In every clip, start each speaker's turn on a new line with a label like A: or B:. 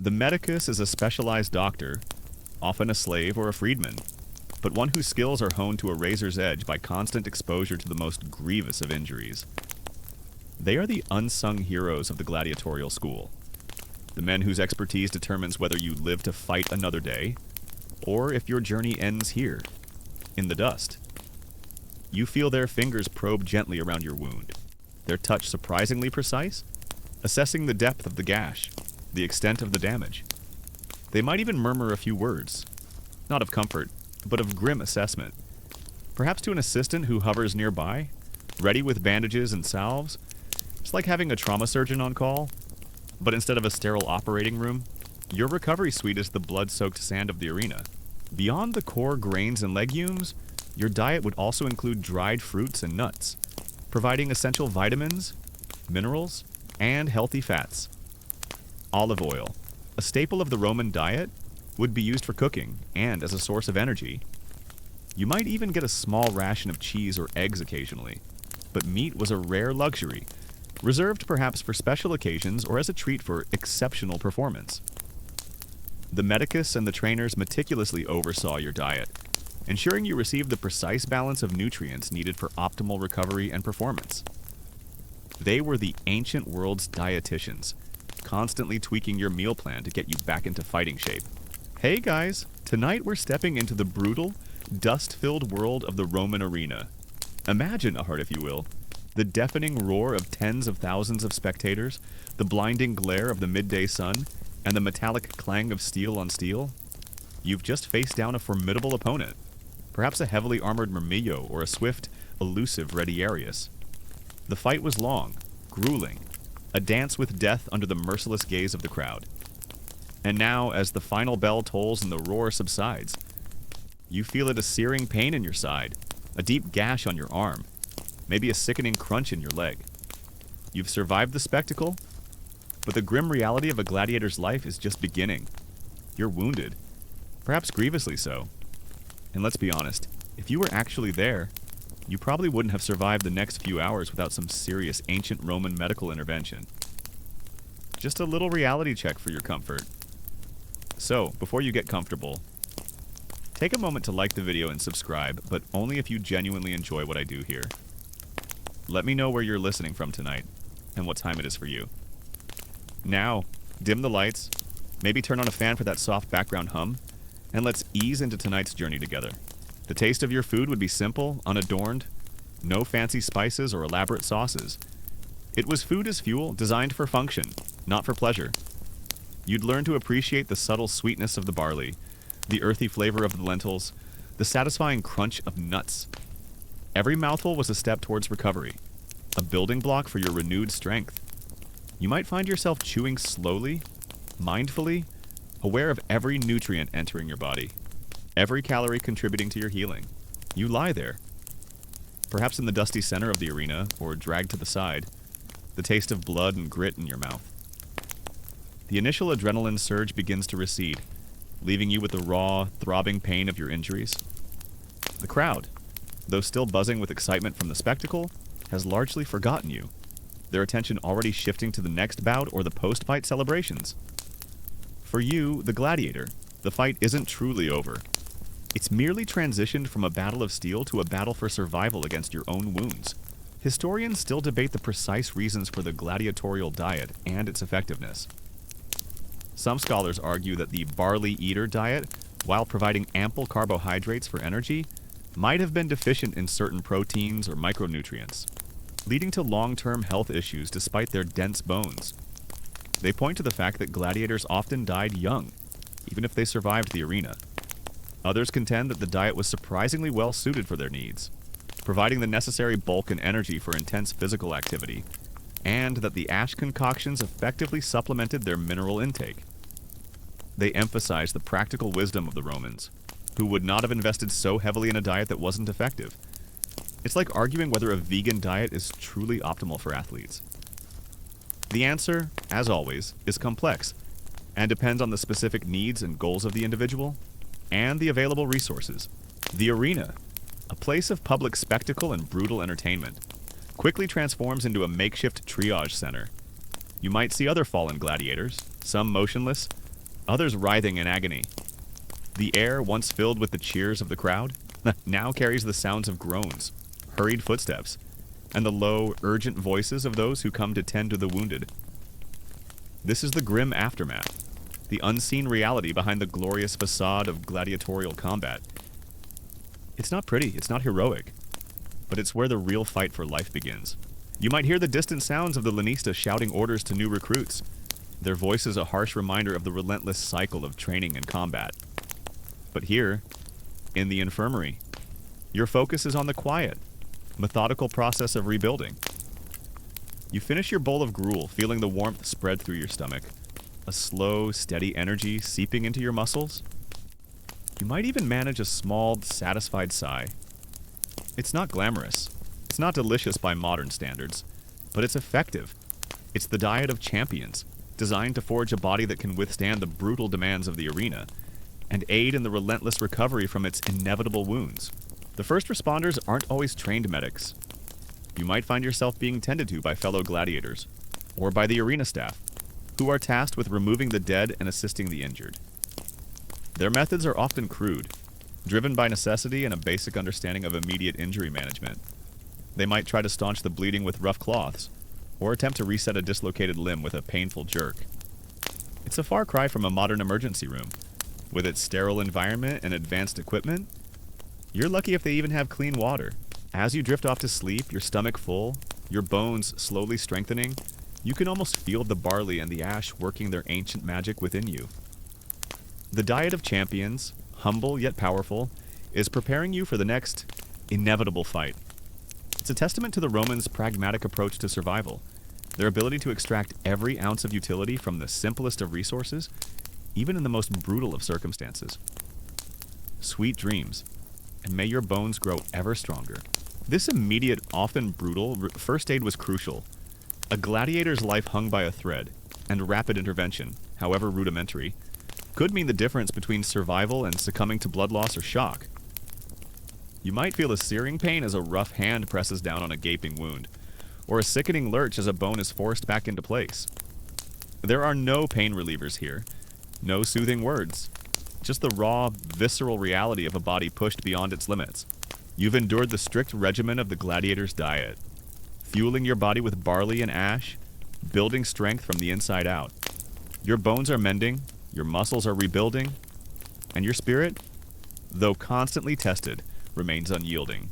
A: The medicus is a specialized doctor, often a slave or a freedman, but one whose skills are honed to a razor's edge by constant exposure to the most grievous of injuries. They are the unsung heroes of the gladiatorial school, the men whose expertise determines whether you live to fight another day, or if your journey ends here, in the dust. You feel their fingers probe gently around your wound, their touch surprisingly precise, assessing the depth of the gash, the extent of the damage. They might even murmur a few words, not of comfort, but of grim assessment. Perhaps to an assistant who hovers nearby, ready with bandages and salves. It's like having a trauma surgeon on call, but instead of a sterile operating room, your recovery suite is the blood-soaked sand of the arena. Beyond the core grains and legumes, your diet would also include dried fruits and nuts, providing essential vitamins, minerals, and healthy fats. Olive oil, a staple of the Roman diet, would be used for cooking and as a source of energy. You might even get a small ration of cheese or eggs occasionally, but meat was a rare luxury, reserved perhaps for special occasions or as a treat for exceptional performance. The medicus and the trainers meticulously oversaw your diet, ensuring you received the precise balance of nutrients needed for optimal recovery and performance. They were the ancient world's dietitians, constantly tweaking your meal plan to get you back into fighting shape. Hey guys, tonight we're stepping into the brutal, dust-filled world of the Roman arena. Imagine, Ahart, if you will, the deafening roar of tens of thousands of spectators, the blinding glare of the midday sun, and the metallic clang of steel on steel. You've just faced down a formidable opponent, perhaps a heavily armored Myrmillo or a swift, elusive Retiarius. The fight was long, grueling, a dance with death under the merciless gaze of the crowd. And now, as the final bell tolls and the roar subsides, you feel it a searing pain in your side, a deep gash on your arm, maybe a sickening crunch in your leg. You've survived the spectacle, but the grim reality of a gladiator's life is just beginning. You're wounded, perhaps grievously so. And let's be honest, if you were actually there, you probably wouldn't have survived the next few hours without some serious ancient Roman medical intervention. Just a little reality check for your comfort. So, before you get comfortable, take a moment to like the video and subscribe, but only if you genuinely enjoy what I do here. Let me know where you're listening from tonight, and what time it is for you. Now, dim the lights, maybe turn on a fan for that soft background hum, and let's ease into tonight's journey together. The taste of your food would be simple, unadorned, no fancy spices or elaborate sauces. It was food as fuel, designed for function, not for pleasure. You'd learn to appreciate the subtle sweetness of the barley, the earthy flavor of the lentils, the satisfying crunch of nuts. Every mouthful was a step towards recovery, a building block for your renewed strength. You might find yourself chewing slowly, mindfully, aware of every nutrient entering your body, every calorie contributing to your healing. You lie there, perhaps in the dusty center of the arena, or dragged to the side, the taste of blood and grit in your mouth. The initial adrenaline surge begins to recede, leaving you with the raw, throbbing pain of your injuries. The crowd, though still buzzing with excitement from the spectacle, has largely forgotten you, their attention already shifting to the next bout or the post-fight celebrations. For you, the gladiator, the fight isn't truly over. It's merely transitioned from a battle of steel to a battle for survival against your own wounds. Historians still debate the precise reasons for the gladiatorial diet and its effectiveness. Some scholars argue that the barley eater diet, while providing ample carbohydrates for energy, might have been deficient in certain proteins or micronutrients, leading to long-term health issues despite their dense bones. They point to the fact that gladiators often died young, even if they survived the arena. Others contend that the diet was surprisingly well suited for their needs, providing the necessary bulk and energy for intense physical activity, and that the ash concoctions effectively supplemented their mineral intake. They emphasize the practical wisdom of the Romans, who would not have invested so heavily in a diet that wasn't effective. It's like arguing whether a vegan diet is truly optimal for athletes. The answer, as always, is complex, and depends on the specific needs and goals of the individual, and the available resources. The arena, a place of public spectacle and brutal entertainment, quickly transforms into a makeshift triage center. You might see other fallen gladiators, some motionless, others writhing in agony. The air, once filled with the cheers of the crowd, now carries the sounds of groans, hurried footsteps, and the low, urgent voices of those who come to tend to the wounded. This is the grim aftermath, the unseen reality behind the glorious facade of gladiatorial combat. It's not pretty, it's not heroic, but it's where the real fight for life begins. You might hear the distant sounds of the lanista shouting orders to new recruits, their voices a harsh reminder of the relentless cycle of training and combat. But here, in the infirmary, your focus is on the quiet, methodical process of rebuilding. You finish your bowl of gruel, feeling the warmth spread through your stomach, a slow, steady energy seeping into your muscles. You might even manage a small, satisfied sigh. It's not glamorous. It's not delicious by modern standards, but it's effective. It's the diet of champions, designed to forge a body that can withstand the brutal demands of the arena and aid in the relentless recovery from its inevitable wounds. The first responders aren't always trained medics. You might find yourself being tended to by fellow gladiators, or by the arena staff, who are tasked with removing the dead and assisting the injured. Their methods are often crude, driven by necessity and a basic understanding of immediate injury management. They might try to staunch the bleeding with rough cloths, or attempt to reset a dislocated limb with a painful jerk. It's a far cry from a modern emergency room. With its sterile environment and advanced equipment, you're lucky if they even have clean water. As you drift off to sleep, your stomach full, your bones slowly strengthening, you can almost feel the barley and the ash working their ancient magic within you. The diet of champions, humble yet powerful, is preparing you for the next inevitable fight. It's a testament to the Romans' pragmatic approach to survival, their ability to extract every ounce of utility from the simplest of resources, even in the most brutal of circumstances. Sweet dreams, and may your bones grow ever stronger. This immediate, often brutal, first aid was crucial. A gladiator's life hung by a thread, and rapid intervention, however rudimentary, could mean the difference between survival and succumbing to blood loss or shock. You might feel a searing pain as a rough hand presses down on a gaping wound, or a sickening lurch as a bone is forced back into place. There are no pain relievers here, no soothing words, just the raw, visceral reality of a body pushed beyond its limits. You've endured the strict regimen of the gladiator's diet, fueling your body with barley and ash, building strength from the inside out. Your bones are mending, your muscles are rebuilding, and your spirit, though constantly tested, remains unyielding.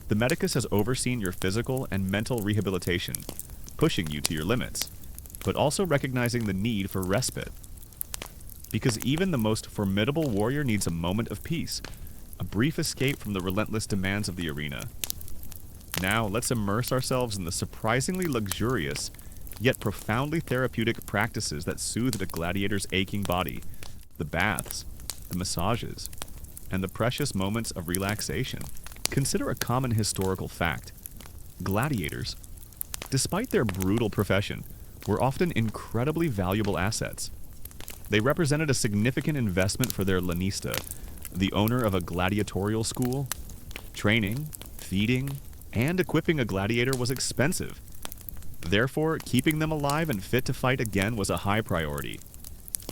A: The medicus has overseen your physical and mental rehabilitation, pushing you to your limits, but also recognizing the need for respite. Because even the most formidable warrior needs a moment of peace, a brief escape from the relentless demands of the arena. Now, let's immerse ourselves in the surprisingly luxurious, yet profoundly therapeutic practices that soothe the gladiator's aching body, the baths, the massages, and the precious moments of relaxation. Consider a common historical fact. Gladiators, despite their brutal profession, were often incredibly valuable assets. They represented a significant investment for their lanista, the owner of a gladiatorial school. Training, feeding, and equipping a gladiator was expensive. Therefore, keeping them alive and fit to fight again was a high priority.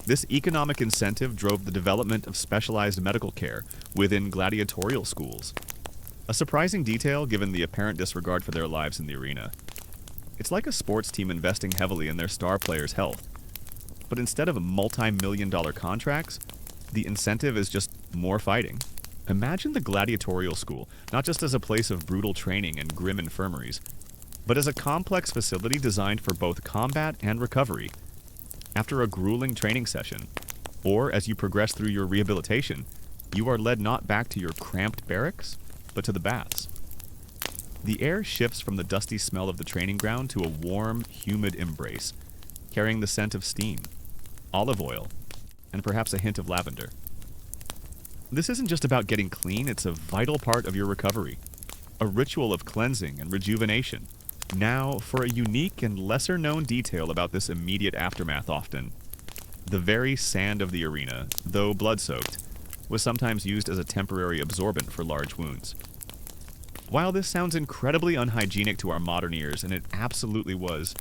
A: This economic incentive drove the development of specialized medical care within gladiatorial schools. A surprising detail given the apparent disregard for their lives in the arena. It's like a sports team investing heavily in their star players' health. But instead of multi-million-dollar contracts, the incentive is just more fighting. Imagine the gladiatorial school, not just as a place of brutal training and grim infirmaries, but as a complex facility designed for both combat and recovery. After a grueling training session, or as you progress through your rehabilitation, you are led not back to your cramped barracks, but to the baths. The air shifts from the dusty smell of the training ground to a warm, humid embrace, carrying the scent of steam, olive oil, and perhaps a hint of lavender. This isn't just about getting clean, it's a vital part of your recovery, a ritual of cleansing and rejuvenation. Now, for a unique and lesser-known detail about this immediate aftermath often. The very sand of the arena, though blood-soaked, was sometimes used as a temporary absorbent for large wounds. While this sounds incredibly unhygienic to our modern ears, and it absolutely was,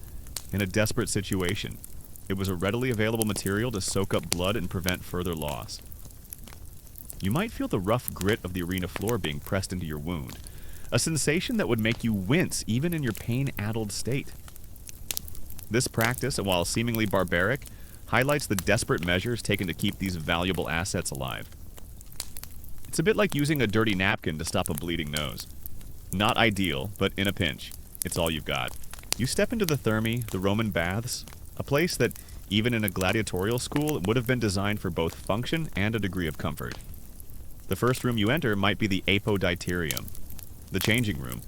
A: in a desperate situation, It was a readily available material to soak up blood and prevent further loss. You might feel the rough grit of the arena floor being pressed into your wound, a sensation that would make you wince even in your pain-addled state. This practice, while seemingly barbaric, highlights the desperate measures taken to keep these valuable assets alive. It's a bit like using a dirty napkin to stop a bleeding nose. Not ideal, but in a pinch, it's all you've got. You step into the Thermae, the Roman baths, a place that, even in a gladiatorial school, would have been designed for both function and a degree of comfort. The first room you enter might be the apoditerium, the changing room,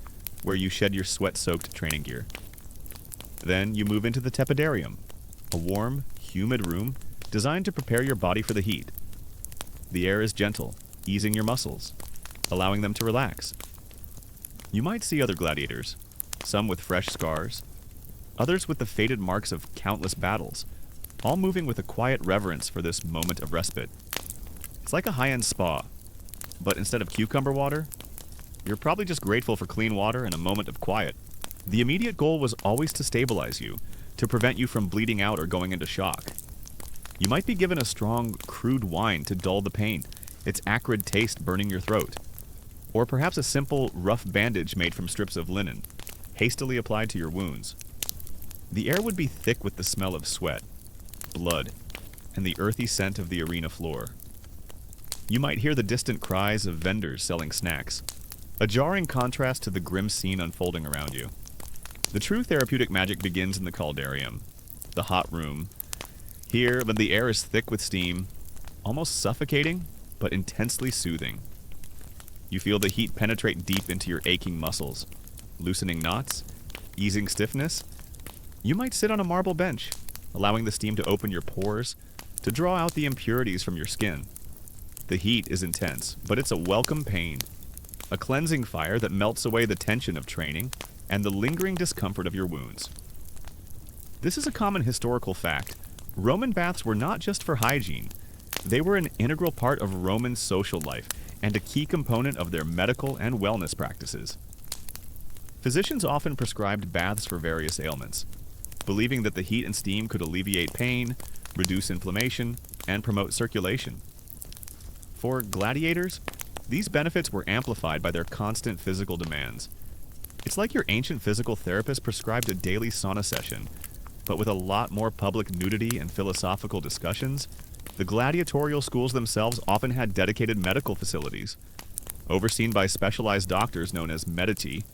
A: where you shed your sweat-soaked training gear. Then you move into the tepidarium, a warm, humid room designed to prepare your body for the heat. The air is gentle, easing your muscles, allowing them to relax. You might see other gladiators, some with fresh scars, others with the faded marks of countless battles, all moving with a quiet reverence for this moment of respite. It's like a high-end spa, but instead of cucumber water, you're probably just grateful for clean water and a moment of quiet. The immediate goal was always to stabilize you, to prevent you from bleeding out or going into shock. You might be given a strong, crude wine to dull the pain, its acrid taste burning your throat. Or perhaps a simple, rough bandage made from strips of linen, hastily applied to your wounds. The air would be thick with the smell of sweat, blood, and the earthy scent of the arena floor. You might hear the distant cries of vendors selling snacks, a jarring contrast to the grim scene unfolding around you. The true therapeutic magic begins in the caldarium, the hot room. Here, when the air is thick with steam, almost suffocating, but intensely soothing. You feel the heat penetrate deep into your aching muscles, loosening knots, easing stiffness. You might sit on a marble bench, allowing the steam to open your pores, to draw out the impurities from your skin. The heat is intense, but it's a welcome pain, a cleansing fire that melts away the tension of training and the lingering discomfort of your wounds. This is a common historical fact. Roman baths were not just for hygiene. They were an integral part of Roman social life and a key component of their medical and wellness practices. Physicians often prescribed baths for various ailments, believing that the heat and steam could alleviate pain, reduce inflammation, and promote circulation. For gladiators, these benefits were amplified by their constant physical demands. It's like your ancient physical therapist prescribed a daily sauna session, but with a lot more public nudity and philosophical discussions. The gladiatorial schools themselves often had dedicated medical facilities, overseen by specialized doctors known as mediti.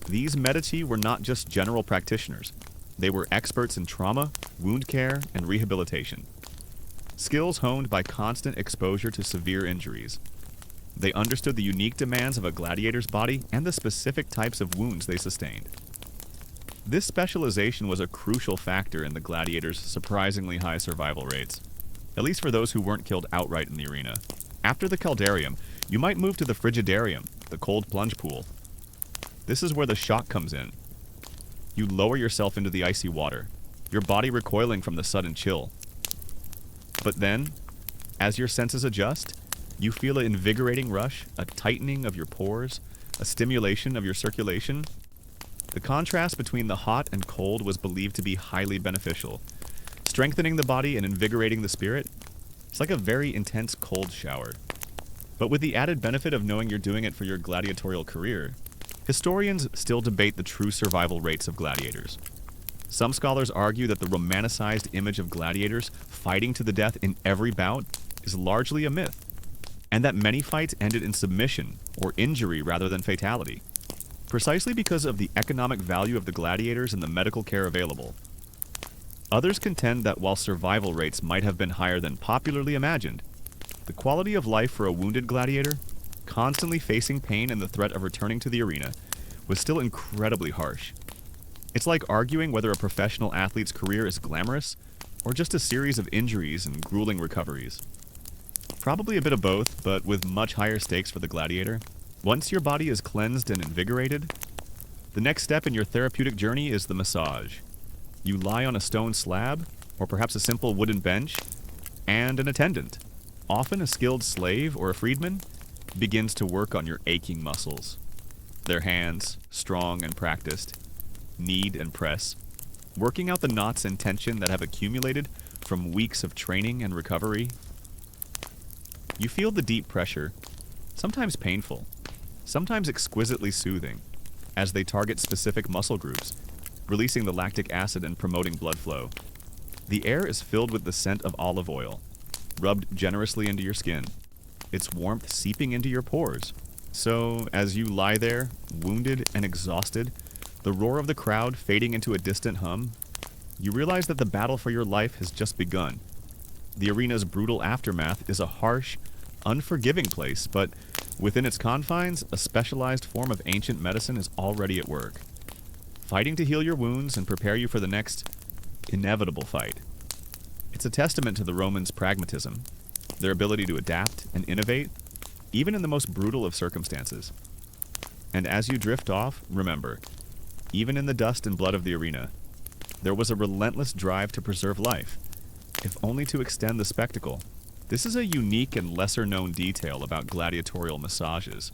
A: These mediti were not just general practitioners. They were experts in trauma, wound care, and rehabilitation. Skills honed by constant exposure to severe injuries. They understood the unique demands of a gladiator's body and the specific types of wounds they sustained. This specialization was a crucial factor in the gladiators' surprisingly high survival rates, at least for those who weren't killed outright in the arena. After the caldarium, you might move to the frigidarium, the cold plunge pool. This is where the shock comes in. You lower yourself into the icy water, your body recoiling from the sudden chill. But then, as your senses adjust, you feel an invigorating rush, a tightening of your pores, a stimulation of your circulation. The contrast between the hot and cold was believed to be highly beneficial, strengthening the body and invigorating the spirit. It's like a very intense cold shower. But with the added benefit of knowing you're doing it for your gladiatorial career, historians still debate the true survival rates of gladiators. Some scholars argue that the romanticized image of gladiators fighting to the death in every bout is largely a myth, and that many fights ended in submission or injury rather than fatality, precisely because of the economic value of the gladiators and the medical care available. Others contend that while survival rates might have been higher than popularly imagined, the quality of life for a wounded gladiator, constantly facing pain and the threat of returning to the arena, was still incredibly harsh. It's like arguing whether a professional athlete's career is glamorous or just a series of injuries and grueling recoveries. Probably a bit of both, but with much higher stakes for the gladiator. Once your body is cleansed and invigorated, the next step in your therapeutic journey is the massage. You lie on a stone slab, or perhaps a simple wooden bench, and an attendant, often a skilled slave or a freedman, begins to work on your aching muscles. Their hands, strong and practiced, knead and press, working out the knots and tension that have accumulated from weeks of training and recovery. You feel the deep pressure, sometimes painful, sometimes exquisitely soothing, as they target specific muscle groups, releasing the lactic acid and promoting blood flow. The air is filled with the scent of olive oil, rubbed generously into your skin, its warmth seeping into your pores. So, as you lie there, wounded and exhausted, the roar of the crowd fading into a distant hum, you realize that the battle for your life has just begun. The arena's brutal aftermath is a harsh, unforgiving place, but within its confines, a specialized form of ancient medicine is already at work, fighting to heal your wounds and prepare you for the next inevitable fight. It's a testament to the Romans' pragmatism, their ability to adapt and innovate, even in the most brutal of circumstances. And as you drift off, remember, even in the dust and blood of the arena, there was a relentless drive to preserve life, if only to extend the spectacle. This is a unique and lesser-known detail about gladiatorial massages.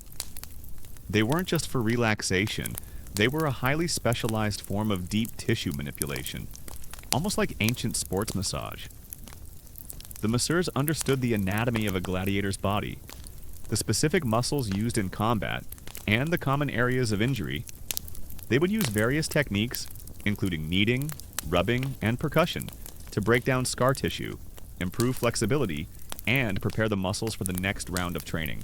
A: They weren't just for relaxation, they were a highly specialized form of deep tissue manipulation, almost like ancient sports massage. The masseurs understood the anatomy of a gladiator's body, the specific muscles used in combat, and the common areas of injury. They would use various techniques, including kneading, rubbing, and percussion, to break down scar tissue, improve flexibility, and prepare the muscles for the next round of training.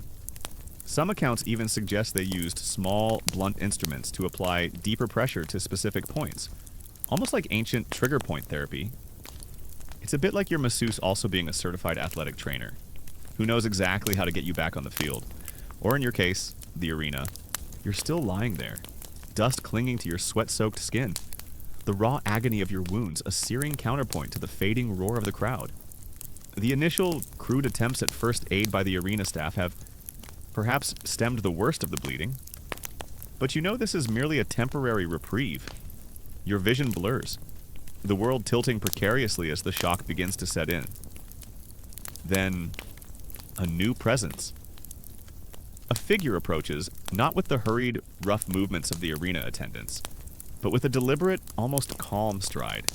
A: Some accounts even suggest they used small, blunt instruments to apply deeper pressure to specific points, almost like ancient trigger point therapy. It's a bit like your masseuse also being a certified athletic trainer, who knows exactly how to get you back on the field, or in your case, the arena. You're still lying there, dust clinging to your sweat-soaked skin, the raw agony of your wounds a searing counterpoint to the fading roar of the crowd. The initial, crude attempts at first aid by the arena staff have perhaps stemmed the worst of the bleeding, but you know this is merely a temporary reprieve. Your vision blurs, the world tilting precariously as the shock begins to set in. Then, a new presence. A figure approaches, not with the hurried, rough movements of the arena attendants, but with a deliberate, almost calm stride.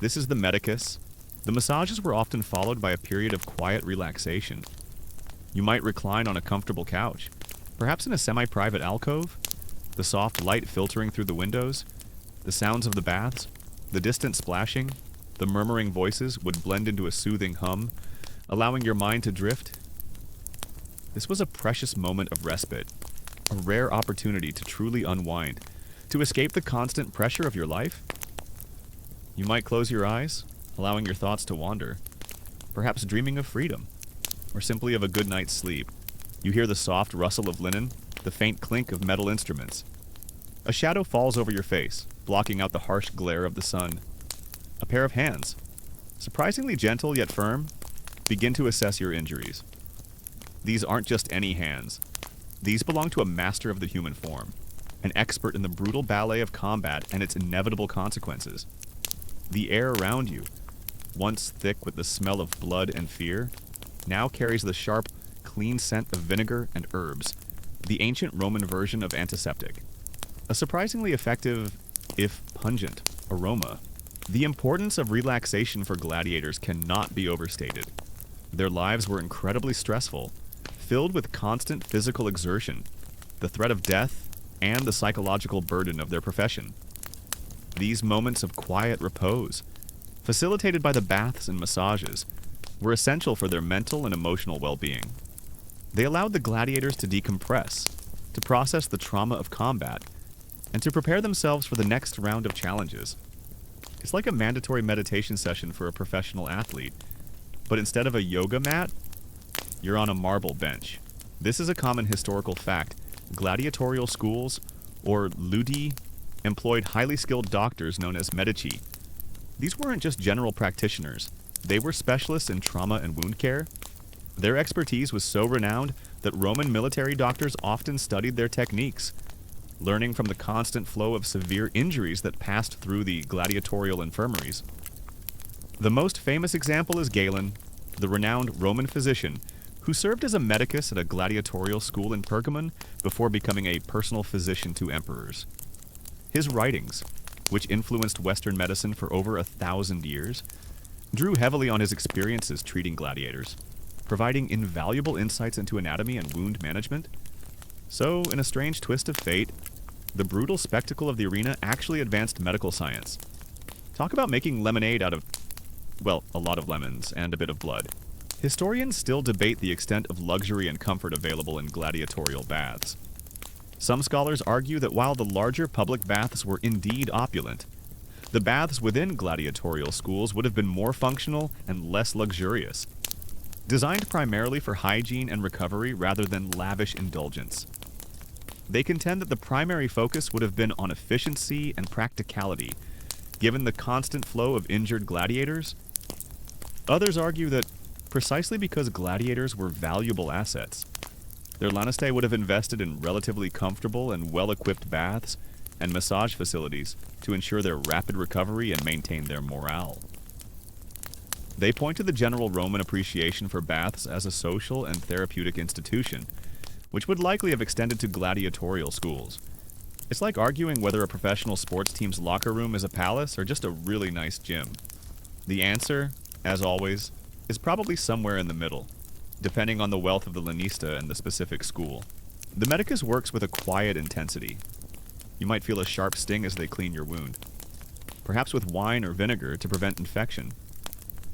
A: This is the medicus. The massages were often followed by a period of quiet relaxation. You might recline on a comfortable couch, perhaps in a semi-private alcove, the soft light filtering through the windows, the sounds of the baths, the distant splashing, the murmuring voices would blend into a soothing hum, allowing your mind to drift. This was a precious moment of respite, a rare opportunity to truly unwind, to escape the constant pressure of your life. You might close your eyes, allowing your thoughts to wander, perhaps dreaming of freedom, or simply of a good night's sleep. You hear the soft rustle of linen, the faint clink of metal instruments. A shadow falls over your face, blocking out the harsh glare of the sun. A pair of hands, surprisingly gentle yet firm, begin to assess your injuries. These aren't just any hands. These belong to a master of the human form, an expert in the brutal ballet of combat and its inevitable consequences. The air around you, once thick with the smell of blood and fear, now carries the sharp, clean scent of vinegar and herbs, the ancient Roman version of antiseptic. A surprisingly effective, if pungent, aroma. The importance of relaxation for gladiators cannot be overstated. Their lives were incredibly stressful, filled with constant physical exertion, the threat of death, and the psychological burden of their profession. These moments of quiet repose, facilitated by the baths and massages, were essential for their mental and emotional well-being. They allowed the gladiators to decompress, to process the trauma of combat, and to prepare themselves for the next round of challenges. It's like a mandatory meditation session for a professional athlete, but instead of a yoga mat, you're on a marble bench. This is a common historical fact. Gladiatorial schools, or ludi, employed highly skilled doctors known as medici. These weren't just general practitioners. They were specialists in trauma and wound care. Their expertise was so renowned that Roman military doctors often studied their techniques, learning from the constant flow of severe injuries that passed through the gladiatorial infirmaries. The most famous example is Galen, the renowned Roman physician who served as a medicus at a gladiatorial school in Pergamon before becoming a personal physician to emperors. His writings, which influenced Western medicine for over 1,000 years, drew heavily on his experiences treating gladiators, providing invaluable insights into anatomy and wound management. So, in a strange twist of fate, the brutal spectacle of the arena actually advanced medical science. Talk about making lemonade out of, well, a lot of lemons and a bit of blood. Historians still debate the extent of luxury and comfort available in gladiatorial baths. Some scholars argue that while the larger public baths were indeed opulent, the baths within gladiatorial schools would have been more functional and less luxurious, designed primarily for hygiene and recovery rather than lavish indulgence. They contend that the primary focus would have been on efficiency and practicality, given the constant flow of injured gladiators. Others argue that precisely because gladiators were valuable assets, their laniste would have invested in relatively comfortable and well-equipped baths and massage facilities to ensure their rapid recovery and maintain their morale. They point to the general Roman appreciation for baths as a social and therapeutic institution, which would likely have extended to gladiatorial schools. It's like arguing whether a professional sports team's locker room is a palace or just a really nice gym. The answer, as always, is probably somewhere in the middle, depending on the wealth of the lanista and the specific school. The medicus works with a quiet intensity. You might feel a sharp sting as they clean your wound, perhaps with wine or vinegar to prevent infection.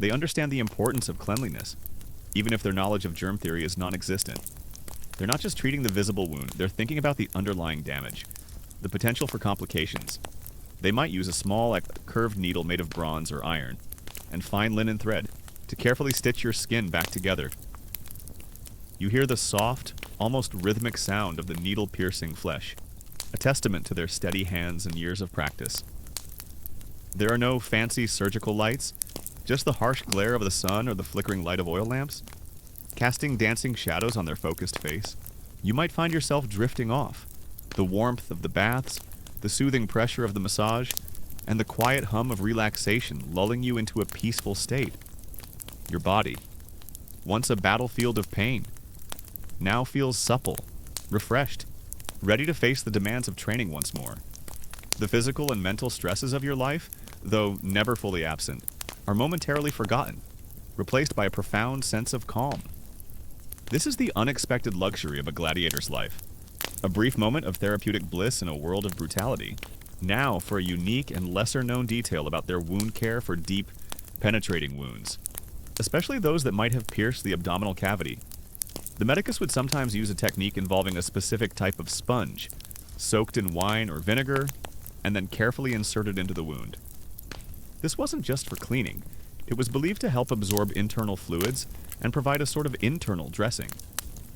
A: They understand the importance of cleanliness, even if their knowledge of germ theory is non-existent. They're not just treating the visible wound, they're thinking about the underlying damage, the potential for complications. They might use a small, curved needle made of bronze or iron, and fine linen thread to carefully stitch your skin back together. You hear the soft, almost rhythmic sound of the needle-piercing flesh, a testament to their steady hands and years of practice. There are no fancy surgical lights, just the harsh glare of the sun or the flickering light of oil lamps, casting dancing shadows on their focused face. You might find yourself drifting off, the warmth of the baths, the soothing pressure of the massage, and the quiet hum of relaxation lulling you into a peaceful state. Your body, once a battlefield of pain, now feels supple, refreshed, ready to face the demands of training once more. The physical and mental stresses of your life, though never fully absent, are momentarily forgotten, replaced by a profound sense of calm. This is the unexpected luxury of a gladiator's life. A brief moment of therapeutic bliss in a world of brutality. Now for a unique and lesser-known detail about their wound care for deep, penetrating wounds, especially those that might have pierced the abdominal cavity. The medicus would sometimes use a technique involving a specific type of sponge, soaked in wine or vinegar, and then carefully inserted into the wound. This wasn't just for cleaning. It was believed to help absorb internal fluids and provide a sort of internal dressing,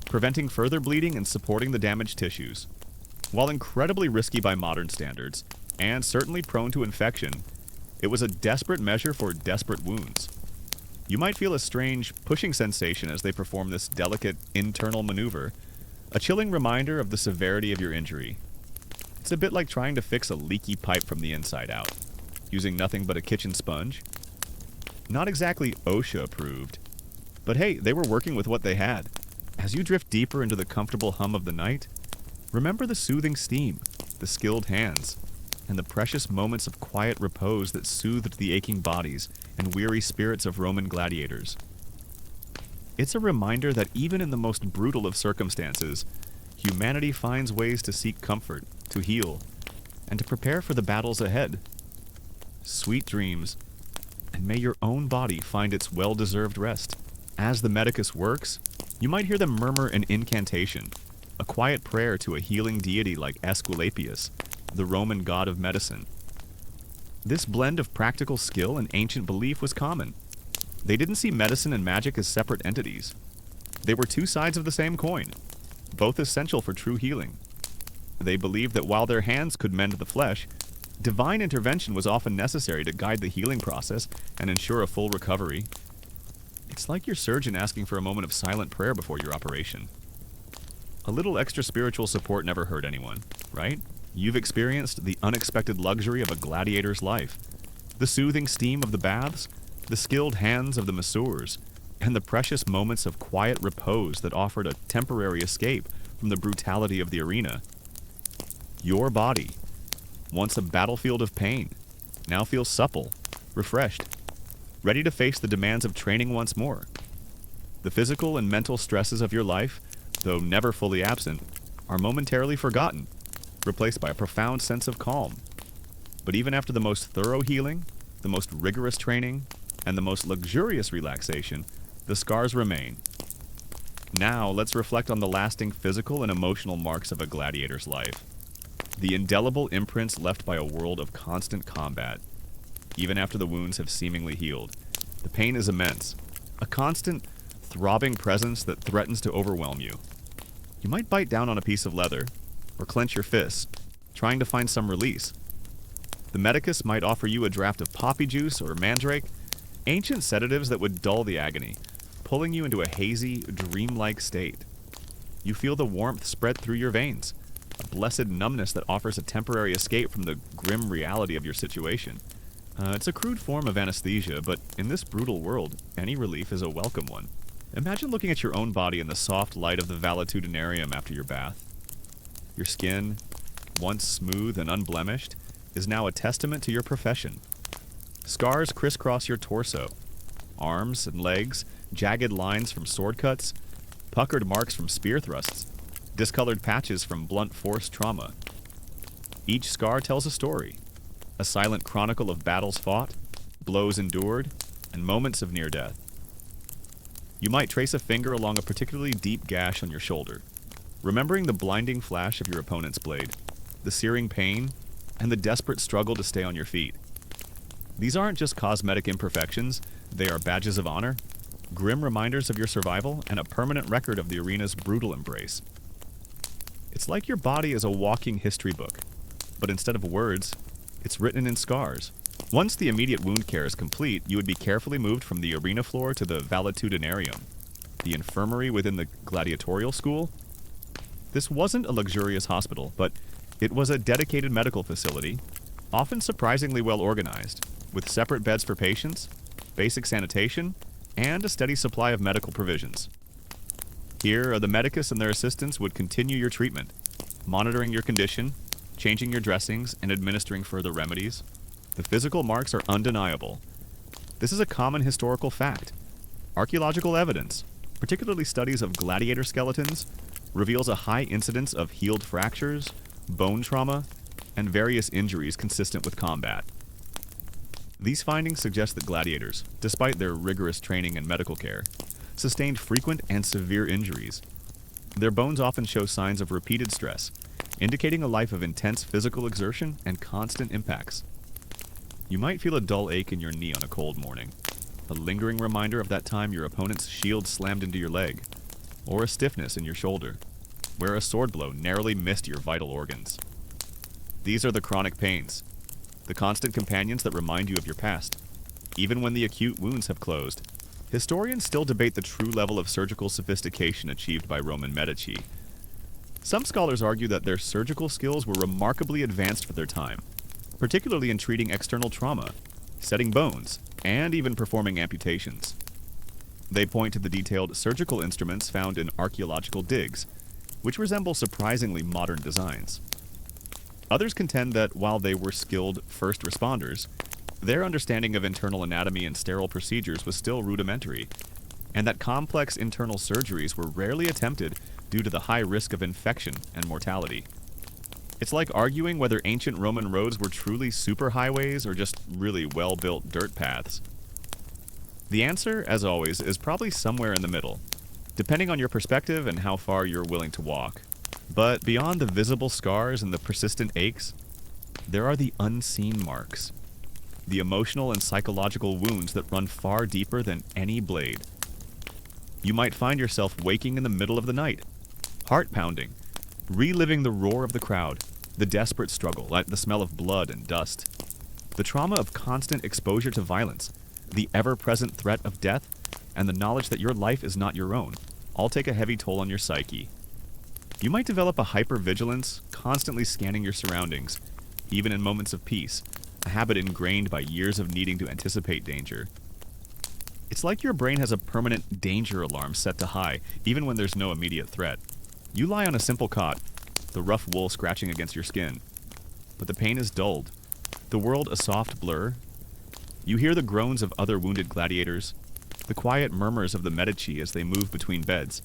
A: preventing further bleeding and supporting the damaged tissues. While incredibly risky by modern standards, and certainly prone to infection, it was a desperate measure for desperate wounds. You might feel a strange, pushing sensation as they perform this delicate, internal maneuver, a chilling reminder of the severity of your injury. It's a bit like trying to fix a leaky pipe from the inside out, using nothing but a kitchen sponge. Not exactly OSHA approved, but hey, they were working with what they had. As you drift deeper into the comfortable hum of the night, remember the soothing steam, the skilled hands, and the precious moments of quiet repose that soothed the aching bodies and weary spirits of Roman gladiators. It's a reminder that even in the most brutal of circumstances, humanity finds ways to seek comfort, to heal, and to prepare for the battles ahead. Sweet dreams, and may your own body find its well-deserved rest. As the medicus works, you might hear them murmur an incantation, a quiet prayer to a healing deity like Aesculapius, the Roman god of medicine. This blend of practical skill and ancient belief was common. They didn't see medicine and magic as separate entities. They were two sides of the same coin, both essential for true healing. They believed that while their hands could mend the flesh, divine intervention was often necessary to guide the healing process and ensure a full recovery. It's like your surgeon asking for a moment of silent prayer before your operation. A little extra spiritual support never hurt anyone, right? You've experienced the unexpected luxury of a gladiator's life, the soothing steam of the baths, the skilled hands of the masseurs, and the precious moments of quiet repose that offered a temporary escape from the brutality of the arena. Your body, once a battlefield of pain, now feels supple, refreshed, ready to face the demands of training once more. The physical and mental stresses of your life, though never fully absent, are momentarily forgotten, replaced by a profound sense of calm. But even after the most thorough healing, the most rigorous training, and the most luxurious relaxation, the scars remain. Now, let's reflect on the lasting physical and emotional marks of a gladiator's life. The indelible imprints left by a world of constant combat. Even after the wounds have seemingly healed, the pain is immense, a constant, throbbing presence that threatens to overwhelm you. You might bite down on a piece of leather, or clench your fists, trying to find some release. The medicus might offer you a draft of poppy juice or mandrake, ancient sedatives that would dull the agony, pulling you into a hazy, dreamlike state. You feel the warmth spread through your veins, a blessed numbness that offers a temporary escape from the grim reality of your situation. It's a crude form of anesthesia, but in this brutal world, any relief is a welcome one. Imagine looking at your own body in the soft light of the valetudinarium after your bath. Your skin, once smooth and unblemished, is now a testament to your profession. Scars crisscross your torso, arms and legs, jagged lines from sword cuts, puckered marks from spear thrusts, discolored patches from blunt force trauma. Each scar tells a story, a silent chronicle of battles fought, blows endured, and moments of near death. You might trace a finger along a particularly deep gash on your shoulder, remembering the blinding flash of your opponent's blade, the searing pain, and the desperate struggle to stay on your feet. These aren't just cosmetic imperfections, they are badges of honor, grim reminders of your survival, and a permanent record of the arena's brutal embrace. It's like your body is a walking history book, but instead of words, it's written in scars. Once the immediate wound care is complete, you would be carefully moved from the arena floor to the valetudinarium, the infirmary within the gladiatorial school. This wasn't a luxurious hospital, but it was a dedicated medical facility, often surprisingly well organized, with separate beds for patients, basic sanitation, and a steady supply of medical provisions. Here, the medicus and their assistants would continue your treatment, monitoring your condition, changing your dressings, and administering further remedies. The physical marks are undeniable. This is a common historical fact. Archaeological evidence, particularly studies of gladiator skeletons, reveals a high incidence of healed fractures, bone trauma, and various injuries consistent with combat. These findings suggest that gladiators, despite their rigorous training and medical care, sustained frequent and severe injuries. Their bones often show signs of repeated stress, indicating a life of intense physical exertion and constant impacts. You might feel a dull ache in your knee on a cold morning, a lingering reminder of that time your opponent's shield slammed into your leg, or a stiffness in your shoulder, where a sword blow narrowly missed your vital organs. These are the chronic pains, the constant companions that remind you of your past. Even when the acute wounds have closed, historians still debate the true level of surgical sophistication achieved by Roman Medici. Some scholars argue that their surgical skills were remarkably advanced for their time, particularly in treating external trauma, setting bones, and even performing amputations. They point to the detailed surgical instruments found in archaeological digs, which resemble surprisingly modern designs. Others contend that while they were skilled first responders, their understanding of internal anatomy and sterile procedures was still rudimentary, and that complex internal surgeries were rarely attempted due to the high risk of infection and mortality. It's like arguing whether ancient Roman roads were truly superhighways or just really well-built dirt paths. The answer, as always, is probably somewhere in the middle, depending on your perspective and how far you're willing to walk. But beyond the visible scars and the persistent aches, there are the unseen marks, the emotional and psychological wounds that run far deeper than any blade. You might find yourself waking in the middle of the night, heart pounding, reliving the roar of the crowd, the desperate struggle, the smell of blood and dust, the trauma of constant exposure to violence, the ever-present threat of death, and the knowledge that your life is not your own, all take a heavy toll on your psyche. You might develop a hypervigilance, constantly scanning your surroundings, even in moments of peace, a habit ingrained by years of needing to anticipate danger. It's like your brain has a permanent danger alarm set to high, even when there's no immediate threat. You lie on a simple cot, the rough wool scratching against your skin. but the pain is dulled, the world a soft blur. You hear the groans of other wounded gladiators, the quiet murmurs of the Medici as they move between beds,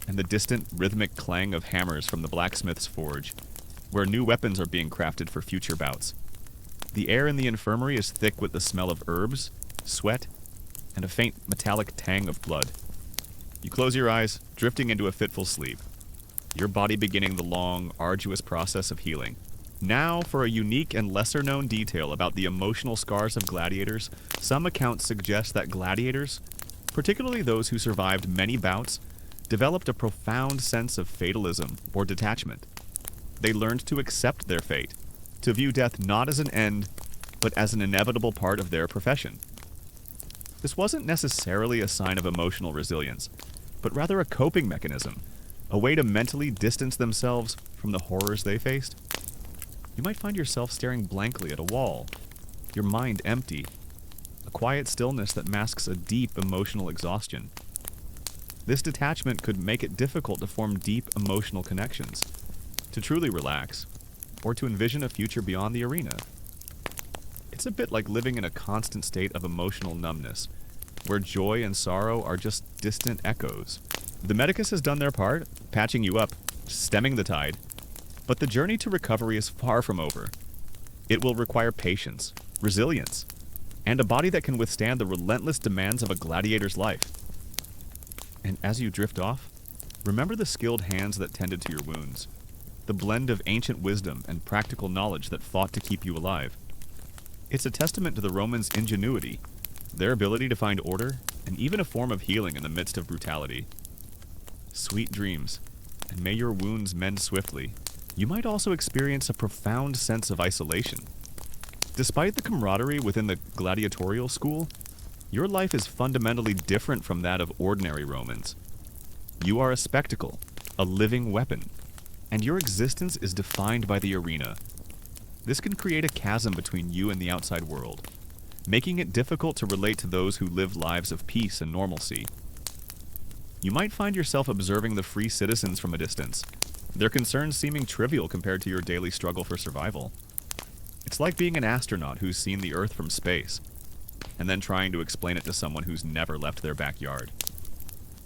A: and the distant rhythmic clang of hammers from the blacksmith's forge, where new weapons are being crafted for future bouts. The air in the infirmary is thick with the smell of herbs, sweat, and a faint metallic tang of blood. You close your eyes, drifting into a fitful sleep, your body beginning the long, arduous process of healing. Now, for a unique and lesser-known detail about the emotional scars of gladiators, some accounts suggest that gladiators, particularly those who survived many bouts, developed a profound sense of fatalism or detachment. They learned to accept their fate, to view death not as an end, but as an inevitable part of their profession. This wasn't necessarily a sign of emotional resilience, but rather a coping mechanism, a way to mentally distance themselves from the horrors they faced. You might find yourself staring blankly at a wall, your mind empty, a quiet stillness that masks a deep emotional exhaustion. This detachment could make it difficult to form deep emotional connections, to truly relax, or to envision a future beyond the arena. It's a bit like living in a constant state of emotional numbness, where joy and sorrow are just distant echoes. The medicus has done their part, patching you up, stemming the tide, but the journey to recovery is far from over. It will require patience, resilience, and a body that can withstand the relentless demands of a gladiator's life. And as you drift off, remember the skilled hands that tended to your wounds, the blend of ancient wisdom and practical knowledge that fought to keep you alive. It's a testament to the Romans' ingenuity, their ability to find order, and even a form of healing in the midst of brutality. Sweet dreams, and may your wounds mend swiftly. You might also experience a profound sense of isolation. Despite the camaraderie within the gladiatorial school, your life is fundamentally different from that of ordinary Romans. You are a spectacle, a living weapon, and your existence is defined by the arena. This can create a chasm between you and the outside world, making it difficult to relate to those who live lives of peace and normalcy. You might find yourself observing the free citizens from a distance, their concerns seeming trivial compared to your daily struggle for survival. It's like being an astronaut who's seen the Earth from space, and then trying to explain it to someone who's never left their backyard.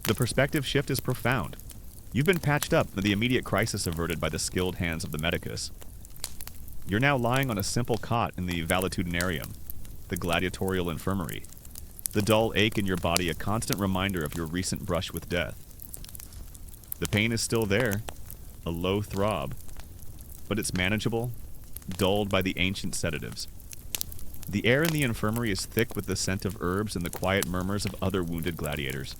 A: The perspective shift is profound. You've been patched up and the immediate crisis averted by the skilled hands of the medicus. You're now lying on a simple cot in the valetudinarium, the gladiatorial infirmary, the dull ache in your body a constant reminder of your recent brush with death. The pain is still there, a low throb, but it's manageable, dulled by the ancient sedatives. The air in the infirmary is thick with the scent of herbs and the quiet murmurs of other wounded gladiators.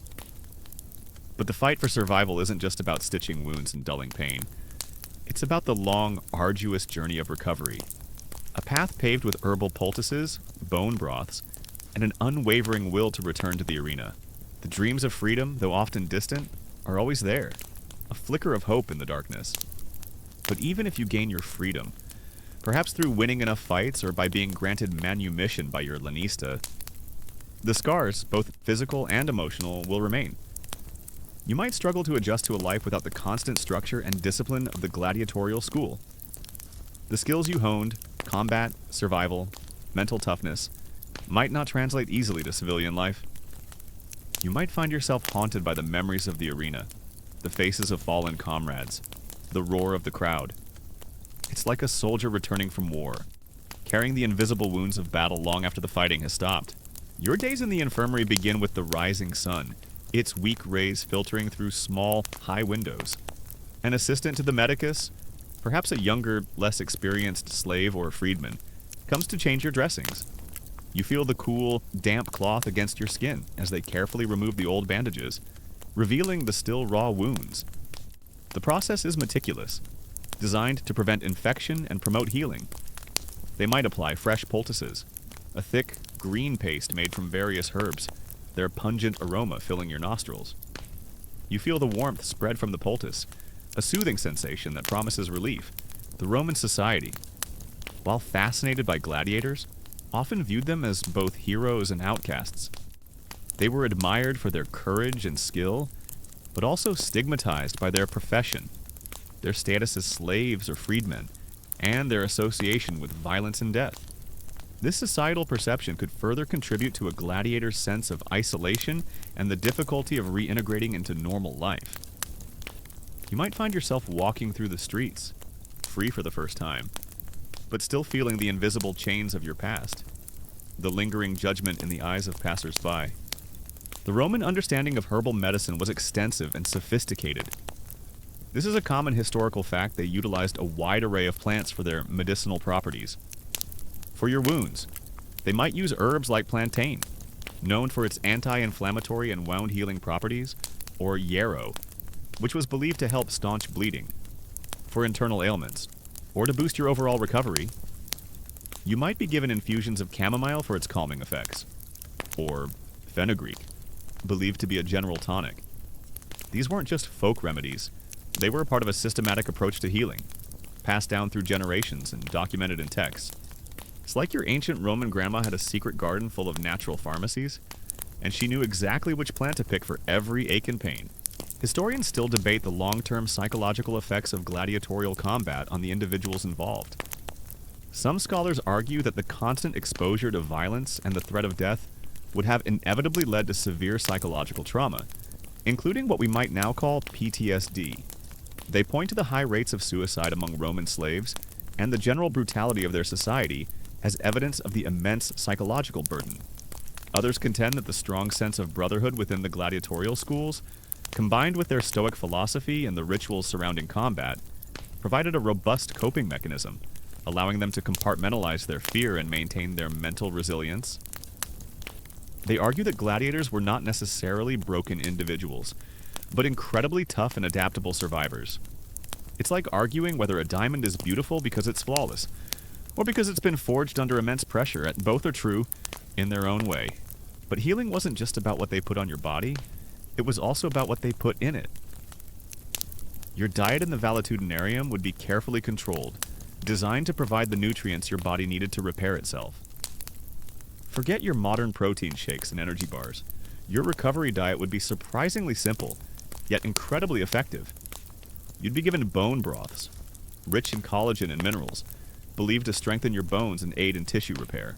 A: But the fight for survival isn't just about stitching wounds and dulling pain. It's about the long, arduous journey of recovery. A path paved with herbal poultices, bone broths, and an unwavering will to return to the arena. The dreams of freedom, though often distant, are always there, a flicker of hope in the darkness. But even if you gain your freedom, perhaps through winning enough fights or by being granted manumission by your lanista, the scars, both physical and emotional, will remain. You might struggle to adjust to a life without the constant structure and discipline of the gladiatorial school. The skills you honed, combat, survival, mental toughness, might not translate easily to civilian life. You might find yourself haunted by the memories of the arena, the faces of fallen comrades, the roar of the crowd. It's like a soldier returning from war, carrying the invisible wounds of battle long after the fighting has stopped. Your days in the infirmary begin with the rising sun, its weak rays filtering through small, high windows. An assistant to the medicus, perhaps a younger, less experienced slave or freedman, comes to change your dressings. You feel the cool, damp cloth against your skin as they carefully remove the old bandages, revealing the still raw wounds. The process is meticulous, designed to prevent infection and promote healing. They might apply fresh poultices, a thick, green paste made from various herbs, their pungent aroma filling your nostrils. You feel the warmth spread from the poultice, a soothing sensation that promises relief. The Roman society, while fascinated by gladiators, often viewed them as both heroes and outcasts. They were admired for their courage and skill, but also stigmatized by their profession, their status as slaves or freedmen, and their association with violence and death. This societal perception could further contribute to a gladiator's sense of isolation and the difficulty of reintegrating into normal life. You might find yourself walking through the streets, free for the first time, but still feeling the invisible chains of your past, the lingering judgment in the eyes of passers-by. The Roman understanding of herbal medicine was extensive and sophisticated. This is a common historical fact. They utilized a wide array of plants for their medicinal properties. For your wounds, they might use herbs like plantain, known for its anti-inflammatory and wound-healing properties, or yarrow, which was believed to help staunch bleeding. For internal ailments, or to boost your overall recovery, you might be given infusions of chamomile for its calming effects, or fenugreek, believed to be a general tonic. These weren't just folk remedies. They were a part of a systematic approach to healing, passed down through generations and documented in texts. It's like your ancient Roman grandma had a secret garden full of natural pharmacies, and she knew exactly which plant to pick for every ache and pain. Historians still debate the long-term psychological effects of gladiatorial combat on the individuals involved. Some scholars argue that the constant exposure to violence and the threat of death would have inevitably led to severe psychological trauma, including what we might now call PTSD. They point to the high rates of suicide among Roman slaves and the general brutality of their society as evidence of the immense psychological burden. Others contend that the strong sense of brotherhood within the gladiatorial schools, combined with their stoic philosophy and the rituals surrounding combat, provided a robust coping mechanism, allowing them to compartmentalize their fear and maintain their mental resilience. They argue that gladiators were not necessarily broken individuals, but incredibly tough and adaptable survivors. It's like arguing whether a diamond is beautiful because it's flawless, or because it's been forged under immense pressure, and both are true in their own way. But healing wasn't just about what they put on your body, it was also about what they put in it. Your diet in the valetudinarium would be carefully controlled, designed to provide the nutrients your body needed to repair itself. Forget your modern protein shakes and energy bars. Your recovery diet would be surprisingly simple, yet incredibly effective. You'd be given bone broths, rich in collagen and minerals, believed to strengthen your bones and aid in tissue repair.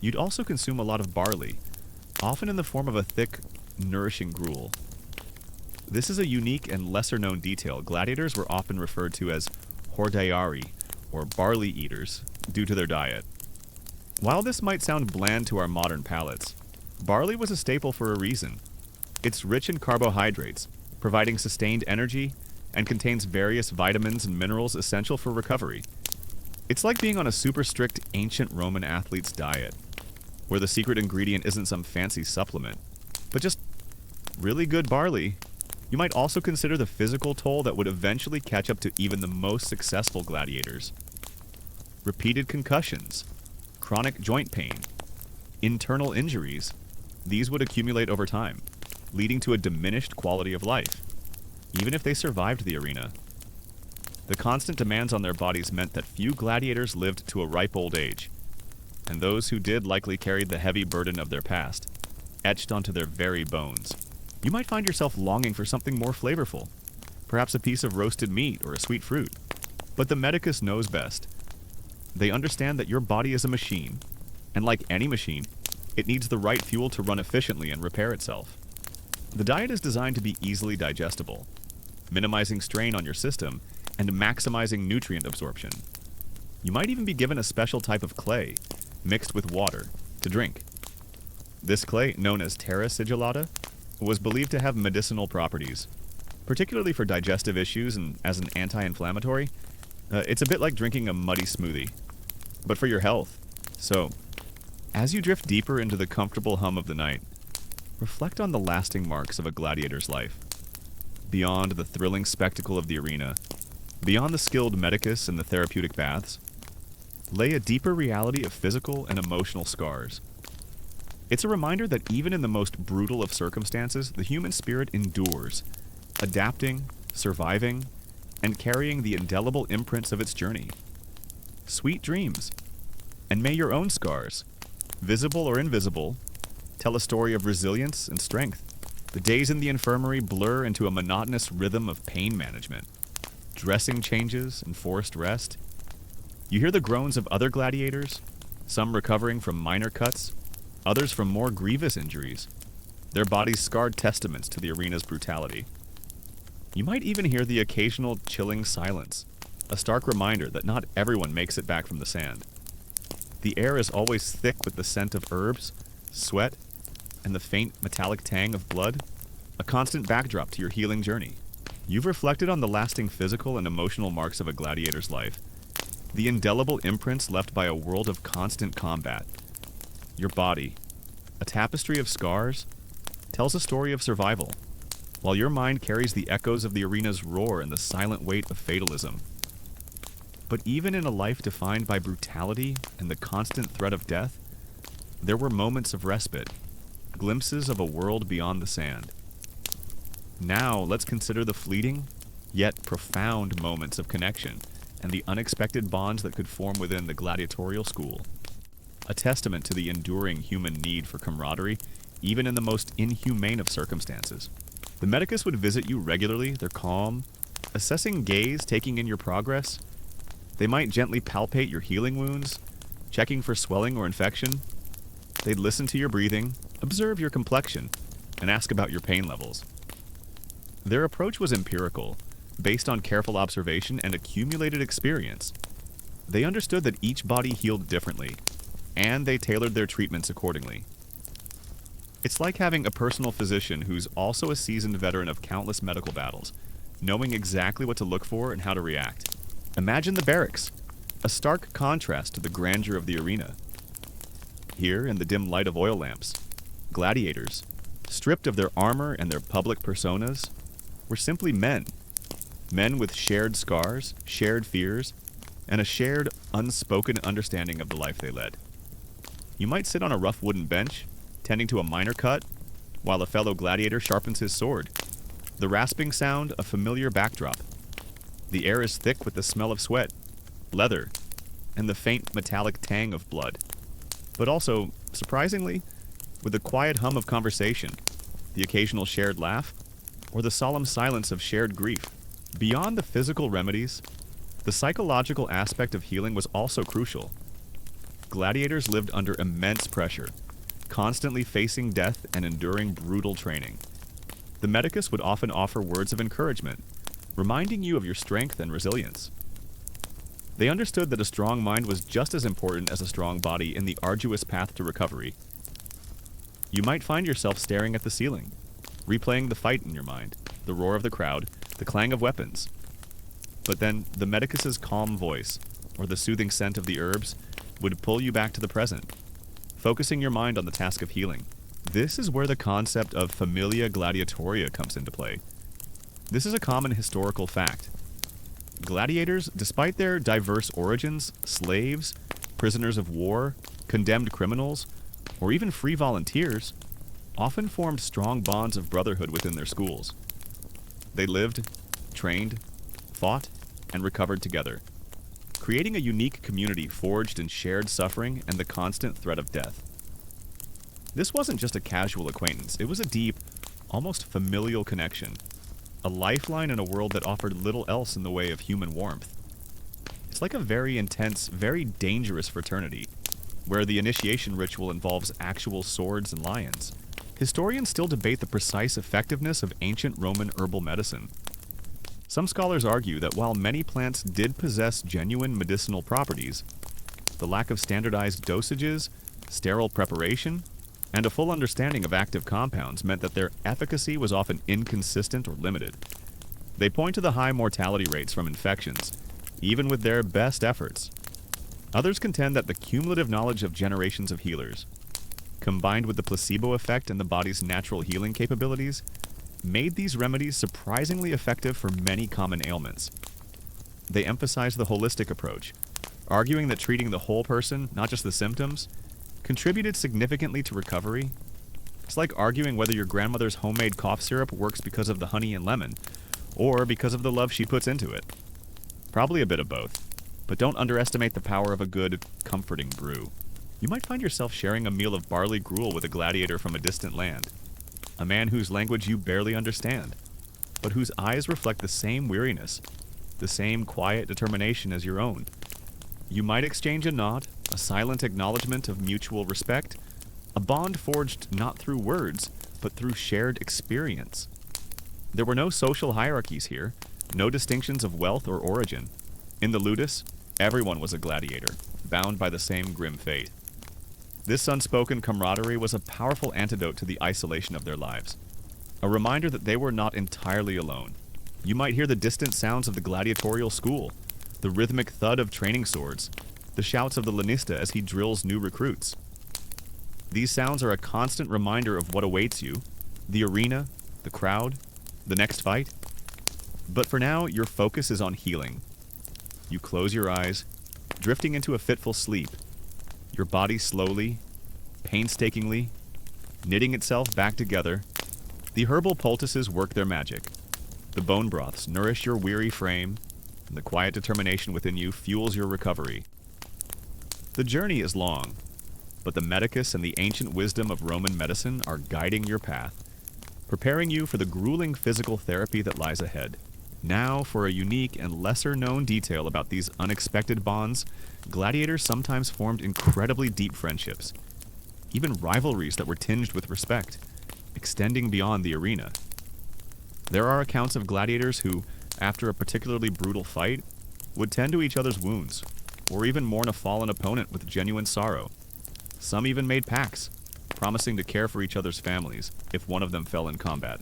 A: You'd also consume a lot of barley, often in the form of a thick, nourishing gruel. This is a unique and lesser-known detail. Gladiators were often referred to as hordeari, or barley eaters, due to their diet. While this might sound bland to our modern palates, barley was a staple for a reason. It's rich in carbohydrates, providing sustained energy, and contains various vitamins and minerals essential for recovery. It's like being on a super strict ancient Roman athlete's diet, where the secret ingredient isn't some fancy supplement, but just really good barley. You might also consider the physical toll that would eventually catch up to even the most successful gladiators. Repeated concussions, chronic joint pain, internal injuries, these would accumulate over time, leading to a diminished quality of life, even if they survived the arena. The constant demands on their bodies meant that few gladiators lived to a ripe old age, and those who did likely carried the heavy burden of their past, etched onto their very bones. You might find yourself longing for something more flavorful, perhaps a piece of roasted meat or a sweet fruit. But the medicus knows best. They understand that your body is a machine, and like any machine, it needs the right fuel to run efficiently and repair itself. The diet is designed to be easily digestible, minimizing strain on your system and maximizing nutrient absorption. You might even be given a special type of clay, mixed with water, to drink. This clay, known as terra sigillata, was believed to have medicinal properties, particularly for digestive issues and as an anti-inflammatory. It's a bit like drinking a muddy smoothie, but for your health. So, as you drift deeper into the comfortable hum of the night, reflect on the lasting marks of a gladiator's life. Beyond the thrilling spectacle of the arena, beyond the skilled medicus and the therapeutic baths, lay a deeper reality of physical and emotional scars. It's a reminder that even in the most brutal of circumstances, the human spirit endures, adapting, surviving, and carrying the indelible imprints of its journey. Sweet dreams, and may your own scars, visible or invisible, tell a story of resilience and strength. The days in the infirmary blur into a monotonous rhythm of pain management, dressing changes, and forced rest. You hear the groans of other gladiators, some recovering from minor cuts, others from more grievous injuries, their bodies scarred testaments to the arena's brutality. You might even hear the occasional chilling silence, a stark reminder that not everyone makes it back from the sand. The air is always thick with the scent of herbs, sweat, and the faint metallic tang of blood, a constant backdrop to your healing journey. You've reflected on the lasting physical and emotional marks of a gladiator's life, the indelible imprints left by a world of constant combat. Your body, a tapestry of scars, tells a story of survival, while your mind carries the echoes of the arena's roar and the silent weight of fatalism. But even in a life defined by brutality and the constant threat of death, there were moments of respite, glimpses of a world beyond the sand. Now, let's consider the fleeting, yet profound moments of connection and the unexpected bonds that could form within the gladiatorial school. A testament to the enduring human need for camaraderie, even in the most inhumane of circumstances. The medicus would visit you regularly, their calm, assessing gaze, taking in your progress. They might gently palpate your healing wounds, checking for swelling or infection. They'd listen to your breathing, observe your complexion, and ask about your pain levels. Their approach was empirical, based on careful observation and accumulated experience. They understood that each body healed differently, and they tailored their treatments accordingly. It's like having a personal physician who's also a seasoned veteran of countless medical battles, knowing exactly what to look for and how to react. Imagine the barracks, a stark contrast to the grandeur of the arena. Here, in the dim light of oil lamps, gladiators, stripped of their armor and their public personas, were simply men. Men with shared scars, shared fears, and a shared, unspoken understanding of the life they led. You might sit on a rough wooden bench, tending to a minor cut, while a fellow gladiator sharpens his sword. The rasping sound, a familiar backdrop. The air is thick with the smell of sweat, leather, and the faint metallic tang of blood. But also, surprisingly, with the quiet hum of conversation, the occasional shared laugh, or the solemn silence of shared grief. Beyond the physical remedies, the psychological aspect of healing was also crucial. Gladiators lived under immense pressure, constantly facing death and enduring brutal training. The medicus would often offer words of encouragement, reminding you of your strength and resilience. They understood that a strong mind was just as important as a strong body in the arduous path to recovery. You might find yourself staring at the ceiling, replaying the fight in your mind, the roar of the crowd, the clang of weapons. But then, the medicus's calm voice, or the soothing scent of the herbs, would pull you back to the present, focusing your mind on the task of healing. This is where the concept of familia gladiatoria comes into play. This is a common historical fact. Gladiators, despite their diverse origins, slaves, prisoners of war, condemned criminals, or even free volunteers, often formed strong bonds of brotherhood within their schools. They lived, trained, fought, and recovered together, creating a unique community forged in shared suffering and the constant threat of death. This wasn't just a casual acquaintance, it was a deep, almost familial connection, a lifeline in a world that offered little else in the way of human warmth. It's like a very intense, very dangerous fraternity, where the initiation ritual involves actual swords and lions. Historians still debate the precise effectiveness of ancient Roman herbal medicine. Some scholars argue that while many plants did possess genuine medicinal properties, the lack of standardized dosages, sterile preparation, and a full understanding of active compounds meant that their efficacy was often inconsistent or limited. They point to the high mortality rates from infections, even with their best efforts. Others contend that the cumulative knowledge of generations of healers, combined with the placebo effect and the body's natural healing capabilities, made these remedies surprisingly effective for many common ailments. They emphasize the holistic approach, arguing that treating the whole person, not just the symptoms, contributed significantly to recovery. It's like arguing whether your grandmother's homemade cough syrup works because of the honey and lemon, or because of the love she puts into it. Probably a bit of both, but don't underestimate the power of a good, comforting brew. You might find yourself sharing a meal of barley gruel with a gladiator from a distant land, a man whose language you barely understand, but whose eyes reflect the same weariness, the same quiet determination as your own. You might exchange a nod, a silent acknowledgement of mutual respect, a bond forged not through words, but through shared experience. There were no social hierarchies here, no distinctions of wealth or origin. In the ludus, everyone was a gladiator, bound by the same grim fate. This unspoken camaraderie was a powerful antidote to the isolation of their lives, a reminder that they were not entirely alone. You might hear the distant sounds of the gladiatorial school, the rhythmic thud of training swords, the shouts of the lanista as he drills new recruits. These sounds are a constant reminder of what awaits you, the arena, the crowd, the next fight. But for now, your focus is on healing. You close your eyes, drifting into a fitful sleep, your body slowly, painstakingly, knitting itself back together. The herbal poultices work their magic. The bone broths nourish your weary frame, and the quiet determination within you fuels your recovery. The journey is long, but the medicus and the ancient wisdom of Roman medicine are guiding your path, preparing you for the grueling physical therapy that lies ahead. Now, for a unique and lesser-known detail about these unexpected bonds, gladiators sometimes formed incredibly deep friendships, even rivalries that were tinged with respect, extending beyond the arena. There are accounts of gladiators who, after a particularly brutal fight, would tend to each other's wounds, or even mourn a fallen opponent with genuine sorrow. Some even made pacts, promising to care for each other's families if one of them fell in combat.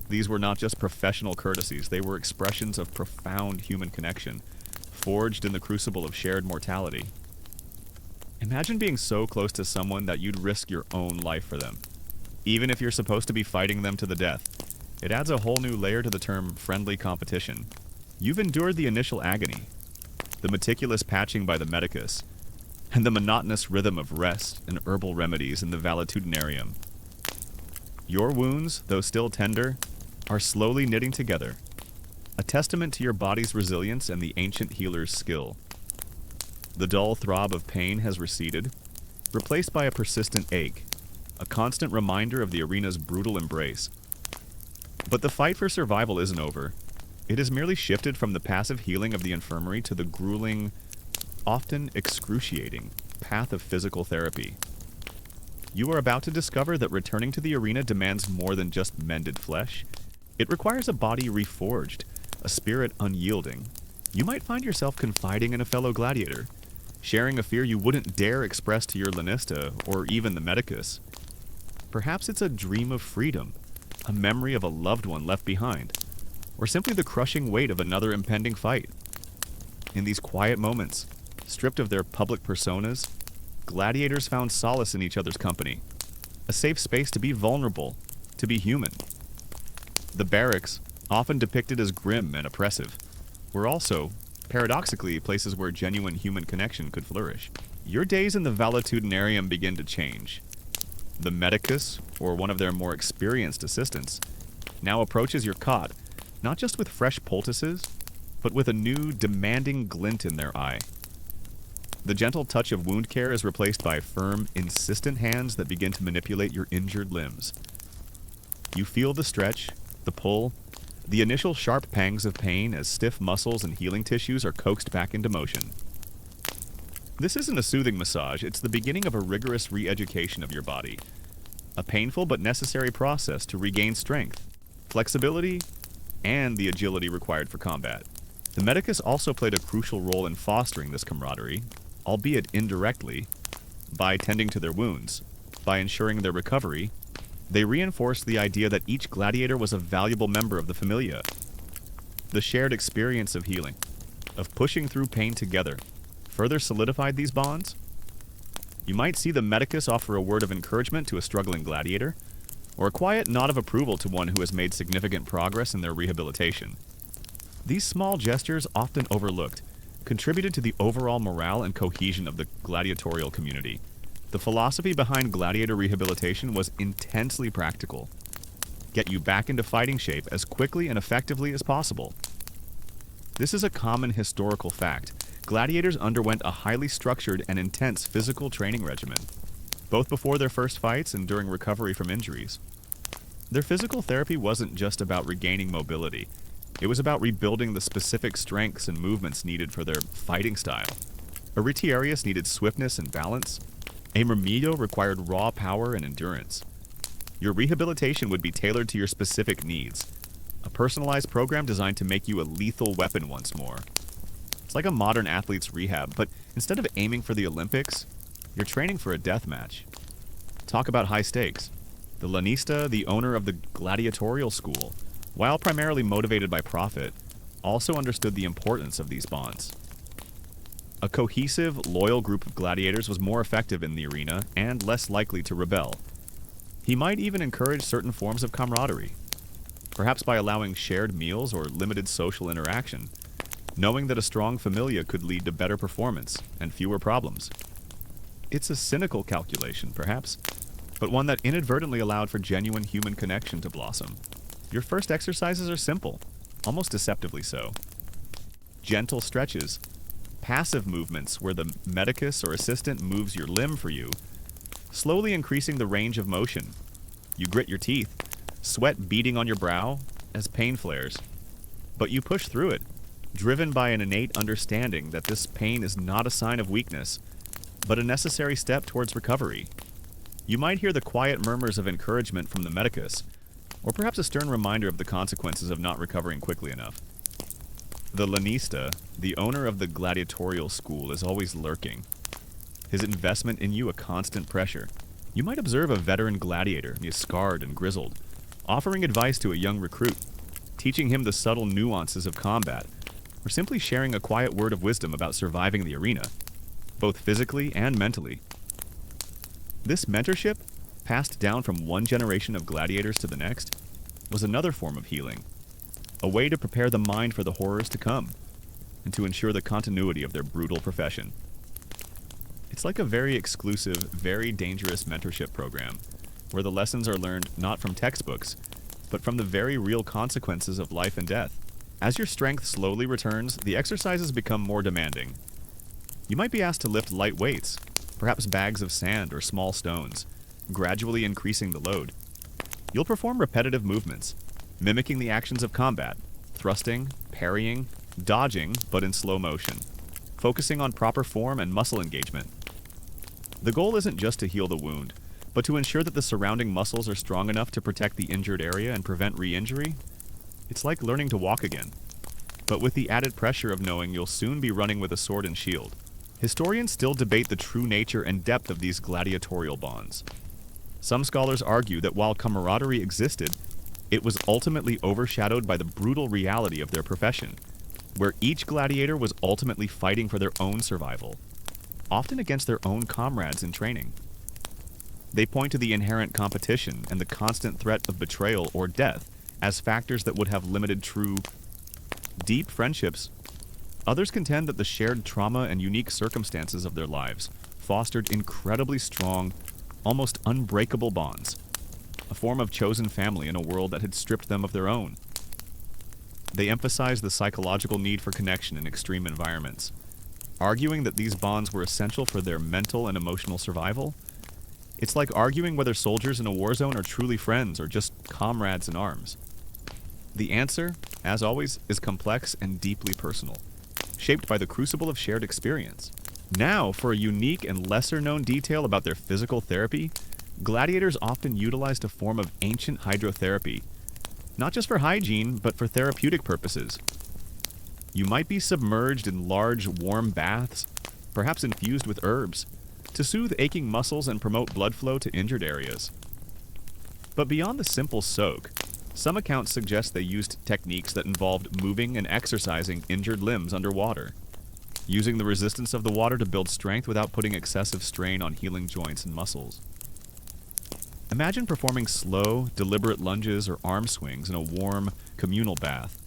A: These were not just professional courtesies, they were expressions of profound human connection, forged in the crucible of shared mortality. Imagine being so close to someone that you'd risk your own life for them, even if you're supposed to be fighting them to the death. It adds a whole new layer to the term friendly competition. You've endured the initial agony, the meticulous patching by the medicus, and the monotonous rhythm of rest and herbal remedies in the valetudinarium. Your wounds, though still tender, are slowly knitting together, a testament to your body's resilience and the ancient healer's skill. The dull throb of pain has receded, replaced by a persistent ache, a constant reminder of the arena's brutal embrace. But the fight for survival isn't over. It has merely shifted from the passive healing of the infirmary to the grueling, often excruciating, path of physical therapy. You are about to discover that returning to the arena demands more than just mended flesh. It requires a body reforged, a spirit unyielding. You might find yourself confiding in a fellow gladiator, sharing a fear you wouldn't dare express to your lanista or even the medicus. Perhaps it's a dream of freedom, a memory of a loved one left behind, or simply the crushing weight of another impending fight. In these quiet moments, stripped of their public personas, gladiators found solace in each other's company, a safe space to be vulnerable, to be human. The barracks, often depicted as grim and oppressive, were also, paradoxically, places where genuine human connection could flourish. Your days in the valetudinarium begin to change. The medicus, or one of their more experienced assistants, now approaches your cot, not just with fresh poultices, but with a new, demanding glint in their eye. The gentle touch of wound care is replaced by firm, insistent hands that begin to manipulate your injured limbs. You feel the stretch, the pull, the initial sharp pangs of pain as stiff muscles and healing tissues are coaxed back into motion. This isn't a soothing massage, it's the beginning of a rigorous re-education of your body. A painful but necessary process to regain strength, flexibility, and the agility required for combat. The medicus also played a crucial role in fostering this camaraderie, albeit indirectly, by tending to their wounds, by ensuring their recovery. They reinforced the idea that each gladiator was a valuable member of the familia. The shared experience of healing, of pushing through pain together, further solidified these bonds. You might see the medicus offer a word of encouragement to a struggling gladiator, or a quiet nod of approval to one who has made significant progress in their rehabilitation. These small gestures, often overlooked, contributed to the overall morale and cohesion of the gladiatorial community. The philosophy behind gladiator rehabilitation was intensely practical. Get you back into fighting shape as quickly and effectively as possible. This is a common historical fact. Gladiators underwent a highly structured and intense physical training regimen, both before their first fights and during recovery from injuries. Their physical therapy wasn't just about regaining mobility. It was about rebuilding the specific strengths and movements needed for their fighting style. A retiarius needed swiftness and balance. A remedio required raw power and endurance. Your rehabilitation would be tailored to your specific needs. A personalized program designed to make you a lethal weapon once more. It's like a modern athlete's rehab, but instead of aiming for the Olympics, you're training for a death match. Talk about high stakes. The lanista, the owner of the gladiatorial school, while primarily motivated by profit, also understood the importance of these bonds. A cohesive, loyal group of gladiators was more effective in the arena and less likely to rebel. He might even encourage certain forms of camaraderie, perhaps by allowing shared meals or limited social interaction, knowing that a strong familia could lead to better performance and fewer problems. It's a cynical calculation, perhaps, but one that inadvertently allowed for genuine human connection to blossom. Your first exercises are simple, almost deceptively so. Gentle stretches, passive movements where the medicus or assistant moves your limb for you, slowly increasing the range of motion. You grit your teeth, sweat beading on your brow as pain flares. But you push through it, driven by an innate understanding that this pain is not a sign of weakness, but a necessary step towards recovery. You might hear the quiet murmurs of encouragement from the medicus, or perhaps a stern reminder of the consequences of not recovering quickly enough. The lanista, the owner of the gladiatorial school, is always lurking, his investment in you a constant pressure. You might observe a veteran gladiator, he is scarred and grizzled, offering advice to a young recruit, teaching him the subtle nuances of combat, or simply sharing a quiet word of wisdom about surviving the arena, both physically and mentally. This mentorship, passed down from one generation of gladiators to the next, was another form of healing, a way to prepare the mind for the horrors to come, and to ensure the continuity of their brutal profession. It's like a very exclusive, very dangerous mentorship program, where the lessons are learned not from textbooks, but from the very real consequences of life and death. As your strength slowly returns, the exercises become more demanding. You might be asked to lift light weights, perhaps bags of sand or small stones, gradually increasing the load. You'll perform repetitive movements, mimicking the actions of combat, thrusting, parrying, dodging, but in slow motion, focusing on proper form and muscle engagement. The goal isn't just to heal the wound, but to ensure that the surrounding muscles are strong enough to protect the injured area and prevent re-injury. It's like learning to walk again, but with the added pressure of knowing you'll soon be running with a sword and shield. Historians still debate the true nature and depth of these gladiatorial bonds. Some scholars argue that while camaraderie existed, it was ultimately overshadowed by the brutal reality of their profession, where each gladiator was ultimately fighting for their own survival, often against their own comrades in training. They point to the inherent competition and the constant threat of betrayal or death as factors that would have limited true, deep friendships. Others contend that the shared trauma and unique circumstances of their lives fostered incredibly strong, almost unbreakable bonds, a form of chosen family in a world that had stripped them of their own. They emphasize the psychological need for connection in extreme environments, arguing that these bonds were essential for their mental and emotional survival. It's like arguing whether soldiers in a war zone are truly friends or just comrades in arms. The answer, as always, is complex and deeply personal, shaped by the crucible of shared experience. Now, for a unique and lesser-known detail about their physical therapy, gladiators often utilized a form of ancient hydrotherapy, not just for hygiene, but for therapeutic purposes. You might be submerged in large, warm baths, perhaps infused with herbs, to soothe aching muscles and promote blood flow to injured areas. But beyond the simple soak, some accounts suggest they used techniques that involved moving and exercising injured limbs underwater, using the resistance of the water to build strength without putting excessive strain on healing joints and muscles. Imagine performing slow, deliberate lunges or arm swings in a warm, communal bath,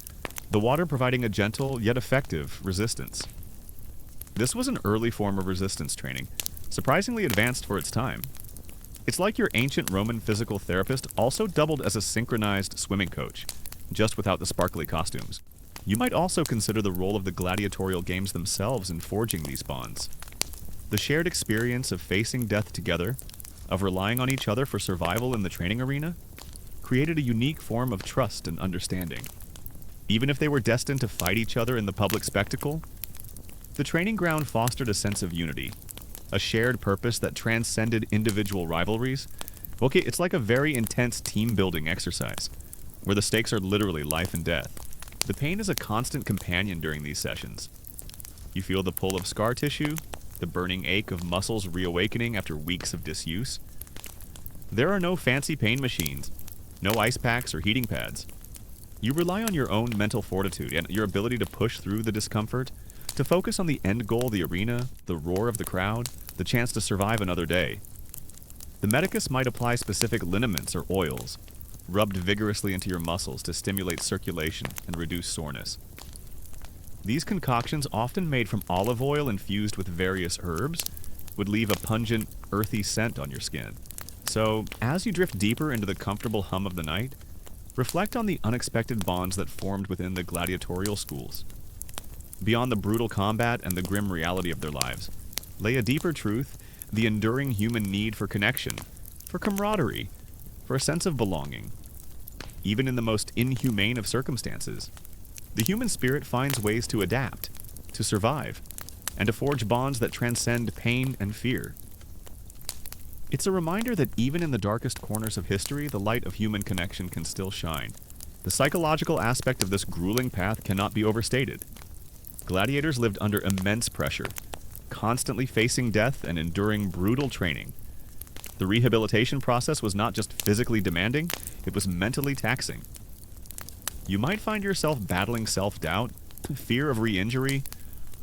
A: the water providing a gentle yet effective resistance. This was an early form of resistance training, surprisingly advanced for its time. It's like your ancient Roman physical therapist also doubled as a synchronized swimming coach, just without the sparkly costumes. You might also consider the role of the gladiatorial games themselves in forging these bonds. The shared experience of facing death together, of relying on each other for survival in the training arena, created a unique form of trust and understanding. Even if they were destined to fight each other in the public spectacle, the training ground fostered a sense of unity, a shared purpose that transcended individual rivalries. Okay, it's like a very intense team-building exercise, where the stakes are literally life and death. The pain is a constant companion during these sessions. You feel the pull of scar tissue, the burning ache of muscles reawakening after weeks of disuse. There are no fancy pain machines, no ice packs or heating pads. You rely on your own mental fortitude and your ability to push through the discomfort, to focus on the end goal, the arena, the roar of the crowd, the chance to survive another day. The medicus might apply specific liniments or oils, rubbed vigorously into your muscles to stimulate circulation and reduce soreness. These concoctions, often made from olive oil infused with various herbs, would leave a pungent, earthy scent on your skin. So, as you drift deeper into the comfortable hum of the night, reflect on the unexpected bonds that formed within the gladiatorial schools. Beyond the brutal combat and the grim reality of their lives, lay a deeper truth, the enduring human need for connection, for camaraderie, for a sense of belonging. Even in the most inhumane of circumstances, the human spirit finds ways to adapt, to survive, and to forge bonds that transcend pain and fear. It's a reminder that even in the darkest corners of history, the light of human connection can still shine. The psychological aspect of this grueling path cannot be overstated. Gladiators lived under immense pressure, constantly facing death and enduring brutal training. The rehabilitation process was not just physically demanding, it was mentally taxing. You might find yourself battling self-doubt, fear of re-injury,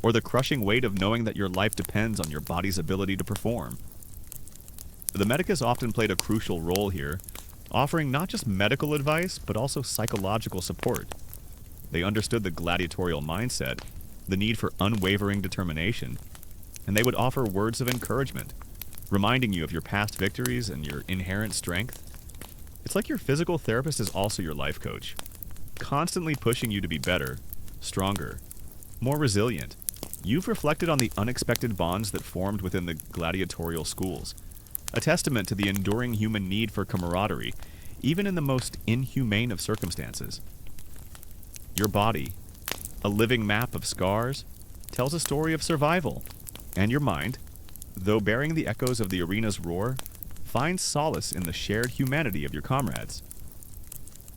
A: or the crushing weight of knowing that your life depends on your body's ability to perform. The medicus often played a crucial role here, offering not just medical advice, but also psychological support. They understood the gladiatorial mindset, the need for unwavering determination, and they would offer words of encouragement, reminding you of your past victories and your inherent strength. It's like your physical therapist is also your life coach, constantly pushing you to be better, stronger, more resilient. You've reflected on the unexpected bonds that formed within the gladiatorial schools, a testament to the enduring human need for camaraderie, even in the most inhumane of circumstances. Your body, a living map of scars, tells a story of survival, and your mind, though bearing the echoes of the arena's roar, finds solace in the shared humanity of your comrades.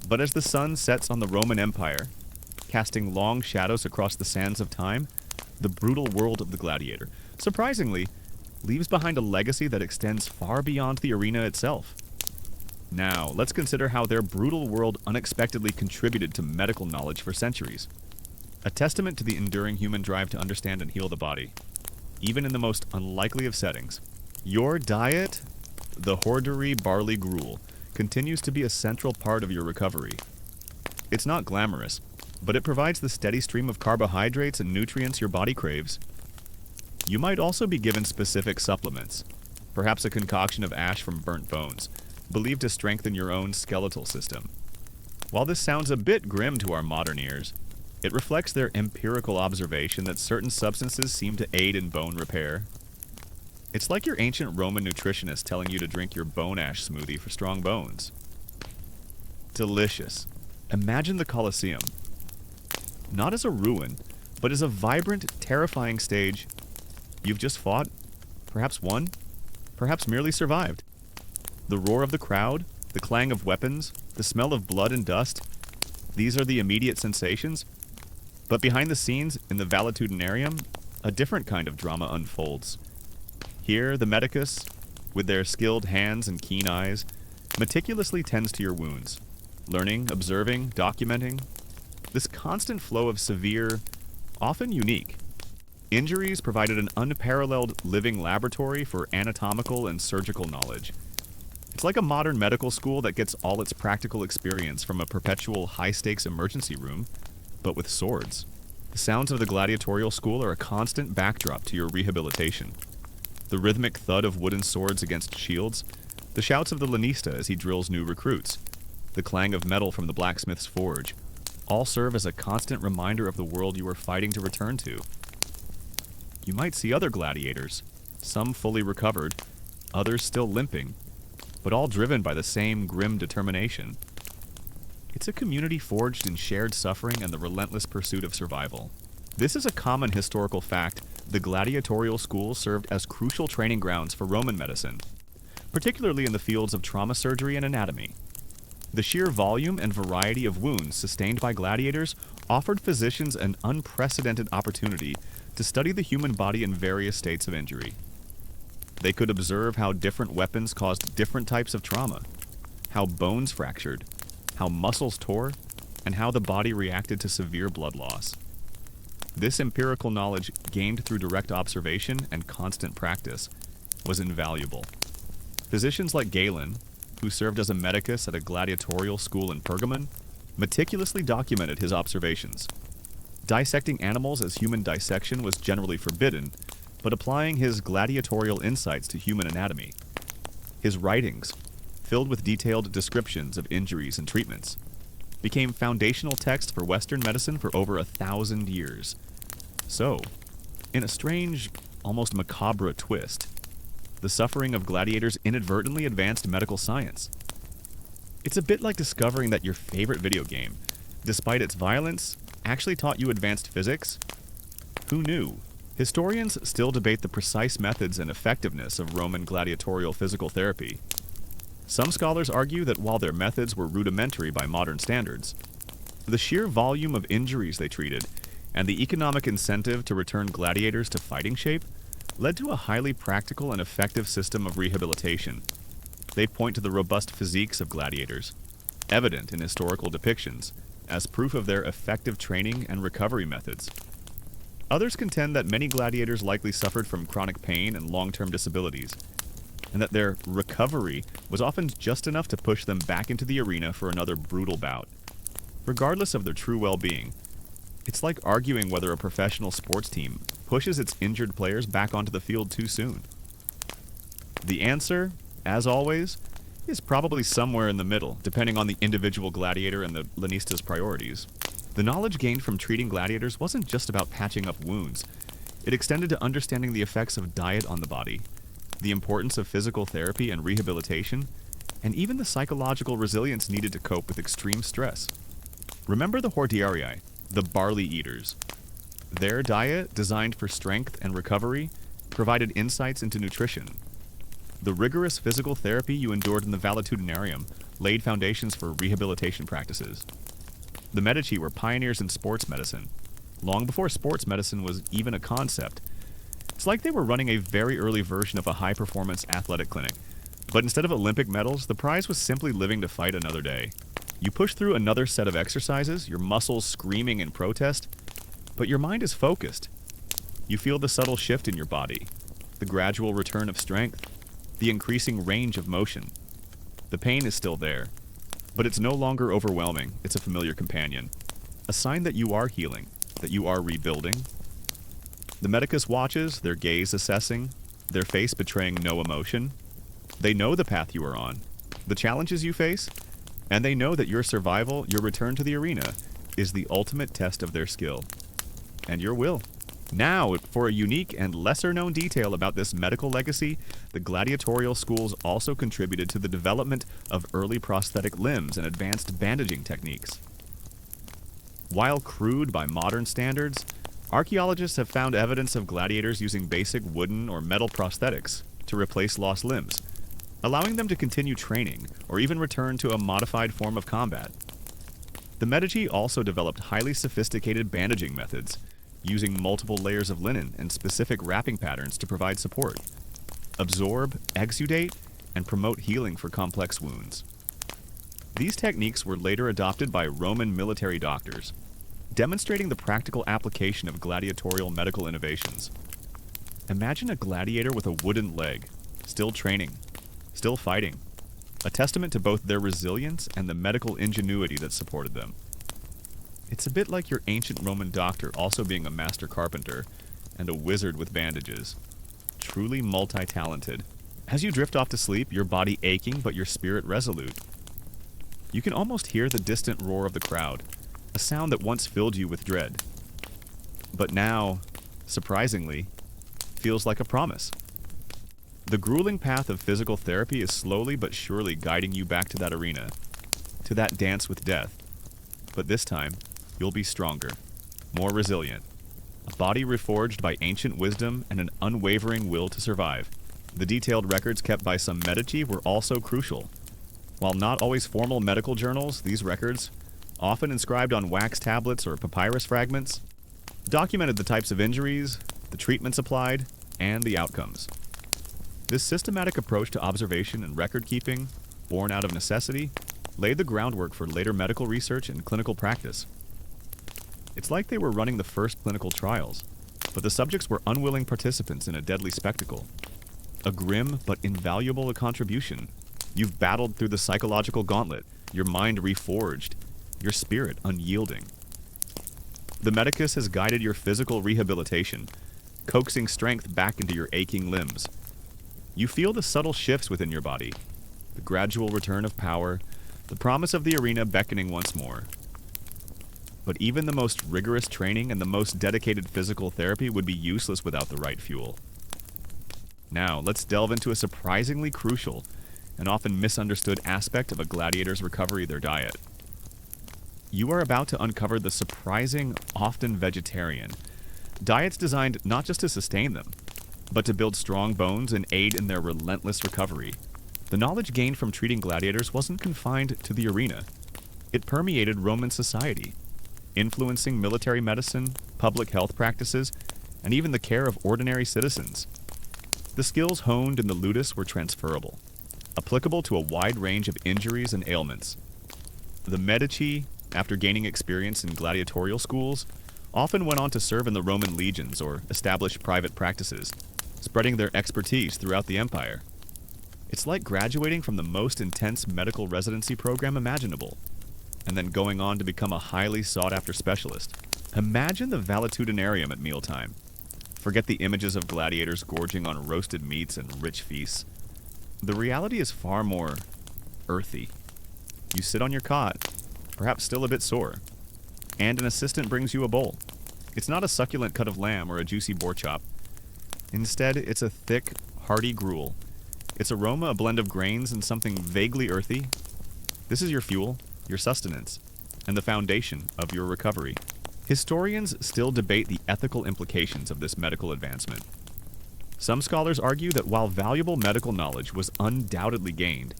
A: But as the sun sets on the Roman Empire, casting long shadows across the sands of time, the brutal world of the gladiator, surprisingly, leaves behind a legacy that extends far beyond the arena itself. Now, let's consider how their brutal world unexpectedly contributed to medical knowledge for centuries. A testament to the enduring human drive to understand and heal the body, even in the most unlikely of settings. Your diet, the hordery barley gruel, continues to be a central part of your recovery. It's not glamorous, but it provides the steady stream of carbohydrates and nutrients your body craves. You might also be given specific supplements, perhaps a concoction of ash from burnt bones, believed to strengthen your own skeletal system. While this sounds a bit grim to our modern ears, it reflects their empirical observation that certain substances seem to aid in bone repair. It's like your ancient Roman nutritionist telling you to drink your bone ash smoothie for strong bones. Delicious. Imagine the Colosseum. Not as a ruin, but as a vibrant, terrifying stage. You've just fought, perhaps won, perhaps merely survived. The roar of the crowd, the clang of weapons, the smell of blood and dust, these are the immediate sensations. But behind the scenes, in the valetudinarium, a different kind of drama unfolds. Here, the medicus, with their skilled hands and keen eyes, meticulously tends to your wounds, learning, observing, documenting. This constant flow of severe, often unique, injuries provided an unparalleled living laboratory for anatomical and surgical knowledge. It's like a modern medical school that gets all its practical experience from a perpetual high-stakes emergency room, but with swords. The sounds of the gladiatorial school are a constant backdrop to your rehabilitation. The rhythmic thud of wooden swords against shields, the shouts of the lanista as he drills new recruits, the clang of metal from the blacksmith's forge, all serve as a constant reminder of the world you are fighting to return to. You might see other gladiators, some fully recovered, others still limping, but all driven by the same grim determination. It's a community forged in shared suffering and the relentless pursuit of survival. This is a common historical fact. The gladiatorial schools served as crucial training grounds for Roman medicine, particularly in the fields of trauma surgery and anatomy. The sheer volume and variety of wounds sustained by gladiators offered physicians an unprecedented opportunity to study the human body in various states of injury. They could observe how different weapons caused different types of trauma, how bones fractured, how muscles tore, and how the body reacted to severe blood loss. This empirical knowledge, gained through direct observation and constant practice, was invaluable. Physicians like Galen, who served as a medicus at a gladiatorial school in Pergamon, meticulously documented his observations. Dissecting animals as human dissection was generally forbidden, but applying his gladiatorial insights to human anatomy. His writings, filled with detailed descriptions of injuries and treatments, became foundational text for Western medicine for over 1,000 years. So, in a strange, almost macabre twist, the suffering of gladiators inadvertently advanced medical science. It's a bit like discovering that your favorite video game, despite its violence, actually taught you advanced physics. Who knew? Historians still debate the precise methods and effectiveness of Roman gladiatorial physical therapy. Some scholars argue that while their methods were rudimentary by modern standards, the sheer volume of injuries they treated and the economic incentive to return gladiators to fighting shape led to a highly practical and effective system of rehabilitation. They point to the robust physiques of gladiators, evident in historical depictions, as proof of their effective training and recovery methods. Others contend that many gladiators likely suffered from chronic pain and long-term disabilities, and that their recovery was often just enough to push them back into the arena for another brutal bout. Regardless of their true well-being, it's like arguing whether a professional sports team pushes its injured players back onto the field too soon. The answer, as always, is probably somewhere in the middle, depending on the individual gladiator and the Lanista's priorities. The knowledge gained from treating gladiators wasn't just about patching up wounds. It extended to understanding the effects of diet on the body, the importance of physical therapy and rehabilitation, and even the psychological resilience needed to cope with extreme stress. Remember the hordearii, the barley eaters. Their diet, designed for strength and recovery, provided insights into nutrition. The rigorous physical therapy you endured in the valetudinarium laid foundations for rehabilitation practices. The Medici were pioneers in sports medicine, long before sports medicine was even a concept. It's like they were running a very early version of a high-performance athletic clinic, but instead of Olympic medals, the prize was simply living to fight another day. You push through another set of exercises, your muscles screaming in protest, but your mind is focused. You feel the subtle shift in your body, the gradual return of strength, the increasing range of motion. The pain is still there, but it's no longer overwhelming. It's a familiar companion, a sign that you are healing, that you are rebuilding. The medicus watches, their gaze assessing, their face betraying no emotion. They know the path you are on, the challenges you face, and they know that your survival, your return to the arena, is the ultimate test of their skill and your will. Now, for a unique and lesser-known detail about this medical legacy, the gladiatorial schools also contributed to the development of early prosthetic limbs and advanced bandaging techniques. While crude by modern standards, archaeologists have found evidence of gladiators using basic wooden or metal prosthetics to replace lost limbs, allowing them to continue training or even return to a modified form of combat. The Medici also developed highly sophisticated bandaging methods, using multiple layers of linen and specific wrapping patterns to provide support, absorb, exudate, and promote healing for complex wounds. These techniques were later adopted by Roman military doctors, demonstrating the practical application of gladiatorial medical innovations. Imagine a gladiator with a wooden leg, still training, still fighting, a testament to both their resilience and the medical ingenuity that supported them. It's a bit like your ancient Roman doctor also being a master carpenter and a wizard with bandages. Truly multi-talented. As you drift off to sleep, your body aching but your spirit resolute. You can almost hear the distant roar of the crowd, a sound that once filled you with dread. But now, surprisingly, feels like a promise. The grueling path of physical therapy is slowly but surely guiding you back to that arena, to that dance with death. But this time, you'll be stronger, more resilient, a body reforged by ancient wisdom and an unwavering will to survive. The detailed records kept by some Medici were also crucial. While not always formal medical journals, these records, often inscribed on wax tablets or papyrus fragments, documented the types of injuries, the treatments applied, and the outcomes. This systematic approach to observation and record keeping, born out of necessity, laid the groundwork for later medical research and clinical practice. It's like they were running the first clinical trials, but the subjects were unwilling participants in a deadly spectacle. A grim but invaluable contribution. You've battled through the psychological gauntlet, your mind reforged, your spirit unyielding. The medicus has guided your physical rehabilitation, coaxing strength back into your aching limbs. You feel the subtle shifts within your body, the gradual return of power, the promise of the arena beckoning once more. But even the most rigorous training and the most dedicated physical therapy would be useless without the right fuel. Now, let's delve into a surprisingly crucial and often misunderstood aspect of a gladiator's recovery: their diet. You are about to uncover the surprising, often vegetarian, diets designed not just to sustain them, but to build strong bones and aid in their relentless recovery. The knowledge gained from treating gladiators wasn't confined to the arena. It permeated Roman society, influencing military medicine, public health practices, and even the care of ordinary citizens. The skills honed in the ludus were transferable, applicable to a wide range of injuries and ailments. The Medici, after gaining experience in gladiatorial schools, often went on to serve in the Roman legions or establish private practices, spreading their expertise throughout the empire. It's like graduating from the most intense medical residency program imaginable, and then going on to become a highly sought-after specialist. Imagine the valetudinarium at mealtime. Forget the images of gladiators gorging on roasted meats and rich feasts. The reality is far more earthy. You sit on your cot, perhaps still a bit sore, and an assistant brings you a bowl. It's not a succulent cut of lamb or a juicy boar chop. Instead, it's a thick, hearty gruel. Its aroma a blend of grains and something vaguely earthy. This is your fuel, your sustenance, and the foundation of your recovery. Historians still debate the ethical implications of this medical advancement. Some scholars argue that while valuable medical knowledge was undoubtedly gained,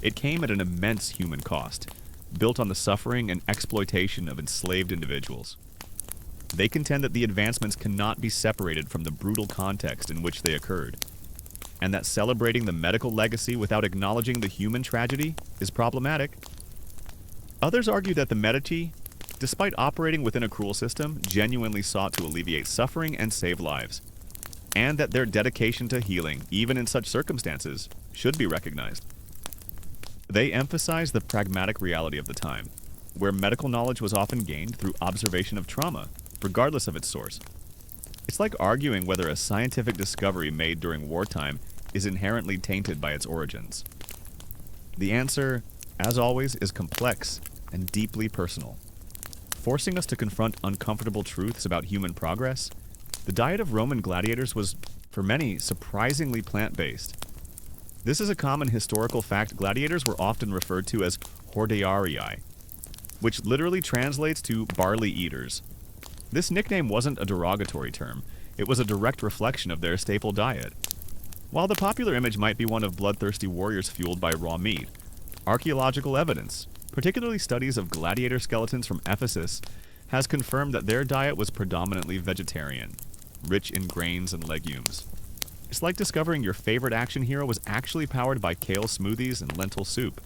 A: it came at an immense human cost, built on the suffering and exploitation of enslaved individuals. They contend that the advancements cannot be separated from the brutal context in which they occurred, and that celebrating the medical legacy without acknowledging the human tragedy is problematic. Others argue that the Medici, despite operating within a cruel system, genuinely sought to alleviate suffering and save lives, and that their dedication to healing, even in such circumstances, should be recognized. They emphasize the pragmatic reality of the time, where medical knowledge was often gained through observation of trauma, regardless of its source. It's like arguing whether a scientific discovery made during wartime is inherently tainted by its origins. The answer, as always, is complex and deeply personal. Forcing us to confront uncomfortable truths about human progress, the diet of Roman gladiators was, for many, surprisingly plant-based. This is a common historical fact. Gladiators were often referred to as hordearii, which literally translates to barley eaters. This nickname wasn't a derogatory term, it was a direct reflection of their staple diet. While the popular image might be one of bloodthirsty warriors fueled by raw meat, archaeological evidence, particularly studies of gladiator skeletons from Ephesus, has confirmed that their diet was predominantly vegetarian, rich in grains and legumes. It's like discovering your favorite action hero was actually powered by kale smoothies and lentil soup.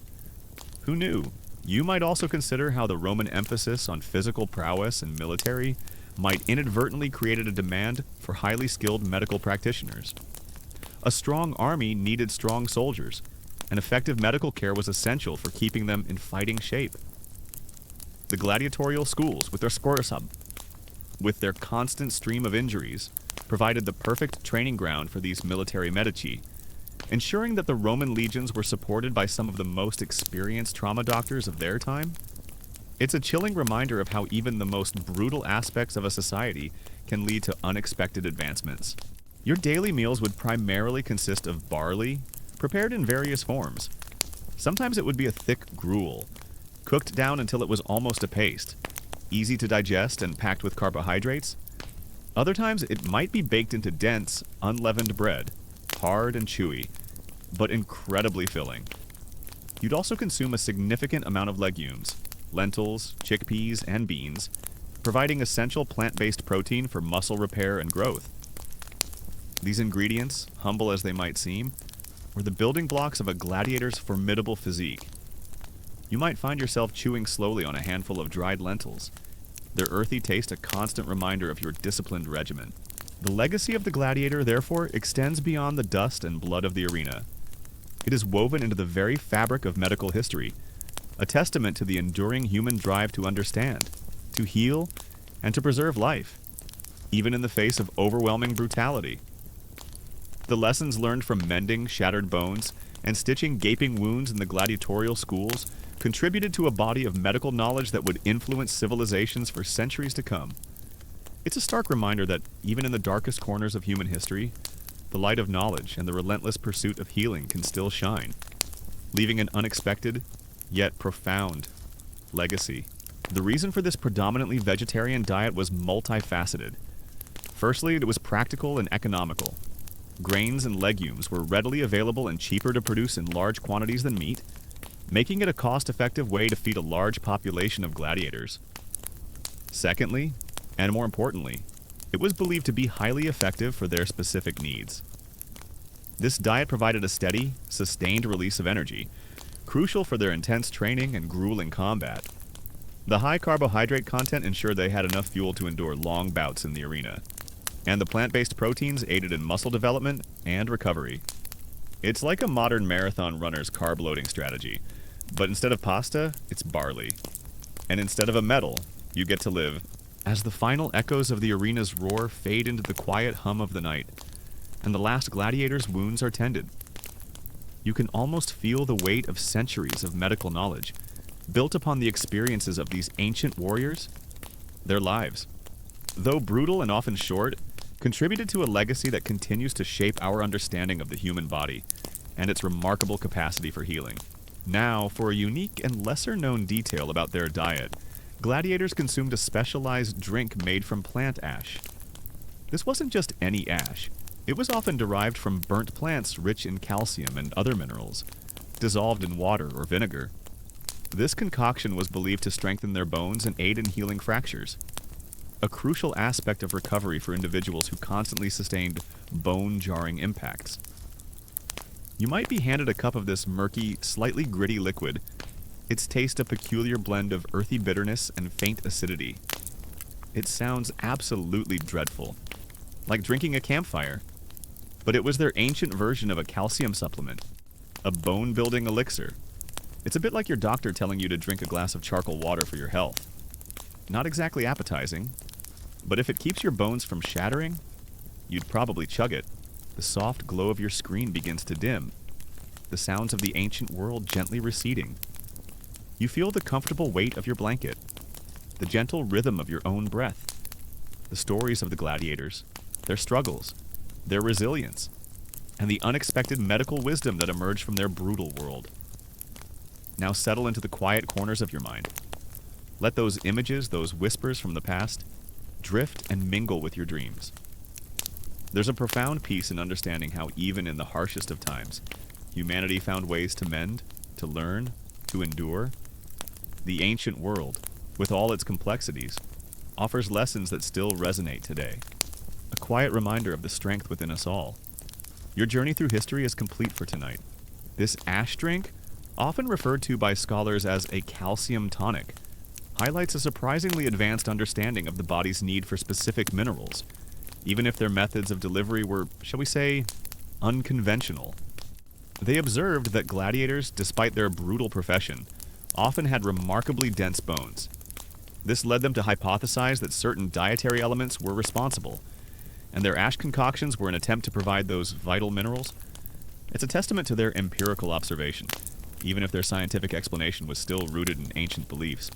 A: Who knew? You might also consider how the Roman emphasis on physical prowess and military might inadvertently create a demand for highly skilled medical practitioners. A strong army needed strong soldiers, and effective medical care was essential for keeping them in fighting shape. The gladiatorial schools, with their constant stream of injuries, provided the perfect training ground for these military Medici, ensuring that the Roman legions were supported by some of the most experienced trauma doctors of their time. It's a chilling reminder of how even the most brutal aspects of a society can lead to unexpected advancements. Your daily meals would primarily consist of barley, prepared in various forms. Sometimes it would be a thick gruel, cooked down until it was almost a paste, easy to digest and packed with carbohydrates. Other times, it might be baked into dense, unleavened bread, hard and chewy, but incredibly filling. You'd also consume a significant amount of legumes, lentils, chickpeas, and beans, providing essential plant-based protein for muscle repair and growth. These ingredients, humble as they might seem, were the building blocks of a gladiator's formidable physique. You might find yourself chewing slowly on a handful of dried lentils, their earthy taste a constant reminder of your disciplined regimen. The legacy of the gladiator, therefore, extends beyond the dust and blood of the arena. It is woven into the very fabric of medical history, a testament to the enduring human drive to understand, to heal, and to preserve life, even in the face of overwhelming brutality. The lessons learned from mending shattered bones and stitching gaping wounds in the gladiatorial schools contributed to a body of medical knowledge that would influence civilizations for centuries to come. It's a stark reminder that, even in the darkest corners of human history, the light of knowledge and the relentless pursuit of healing can still shine, leaving an unexpected, yet profound, legacy. The reason for this predominantly vegetarian diet was multifaceted. Firstly, it was practical and economical. Grains and legumes were readily available and cheaper to produce in large quantities than meat, making it a cost-effective way to feed a large population of gladiators. Secondly, and more importantly, it was believed to be highly effective for their specific needs. This diet provided a steady, sustained release of energy, crucial for their intense training and grueling combat. The high carbohydrate content ensured they had enough fuel to endure long bouts in the arena, and the plant-based proteins aided in muscle development and recovery. It's like a modern marathon runner's carb loading strategy, but instead of pasta, it's barley. And instead of a medal, you get to live. As the final echoes of the arena's roar fade into the quiet hum of the night, and the last gladiator's wounds are tended, you can almost feel the weight of centuries of medical knowledge, built upon the experiences of these ancient warriors, their lives. Though brutal and often short, contributed to a legacy that continues to shape our understanding of the human body and its remarkable capacity for healing. Now, for a unique and lesser-known detail about their diet, gladiators consumed a specialized drink made from plant ash. This wasn't just any ash. It was often derived from burnt plants rich in calcium and other minerals, dissolved in water or vinegar. This concoction was believed to strengthen their bones and aid in healing fractures, a crucial aspect of recovery for individuals who constantly sustained bone-jarring impacts. You might be handed a cup of this murky, slightly gritty liquid, its taste a peculiar blend of earthy bitterness and faint acidity. It sounds absolutely dreadful, like drinking a campfire. But it was their ancient version of a calcium supplement, a bone-building elixir. It's a bit like your doctor telling you to drink a glass of charcoal water for your health. Not exactly appetizing, but if it keeps your bones from shattering, you'd probably chug it. The soft glow of your screen begins to dim, the sounds of the ancient world gently receding. You feel the comfortable weight of your blanket, the gentle rhythm of your own breath, the stories of the gladiators, their struggles, their resilience, and the unexpected medical wisdom that emerged from their brutal world. Now settle into the quiet corners of your mind. Let those images, those whispers from the past, drift and mingle with your dreams. There's a profound peace in understanding how even in the harshest of times, humanity found ways to mend, to learn, to endure. The ancient world, with all its complexities, offers lessons that still resonate today. A quiet reminder of the strength within us all. Your journey through history is complete for tonight. This ash drink, often referred to by scholars as a calcium tonic, highlights a surprisingly advanced understanding of the body's need for specific minerals, even if their methods of delivery were, shall we say, unconventional. They observed that gladiators, despite their brutal profession, often had remarkably dense bones. This led them to hypothesize that certain dietary elements were responsible, and their ash concoctions were an attempt to provide those vital minerals. It's a testament to their empirical observation, even if their scientific explanation was still rooted in ancient beliefs.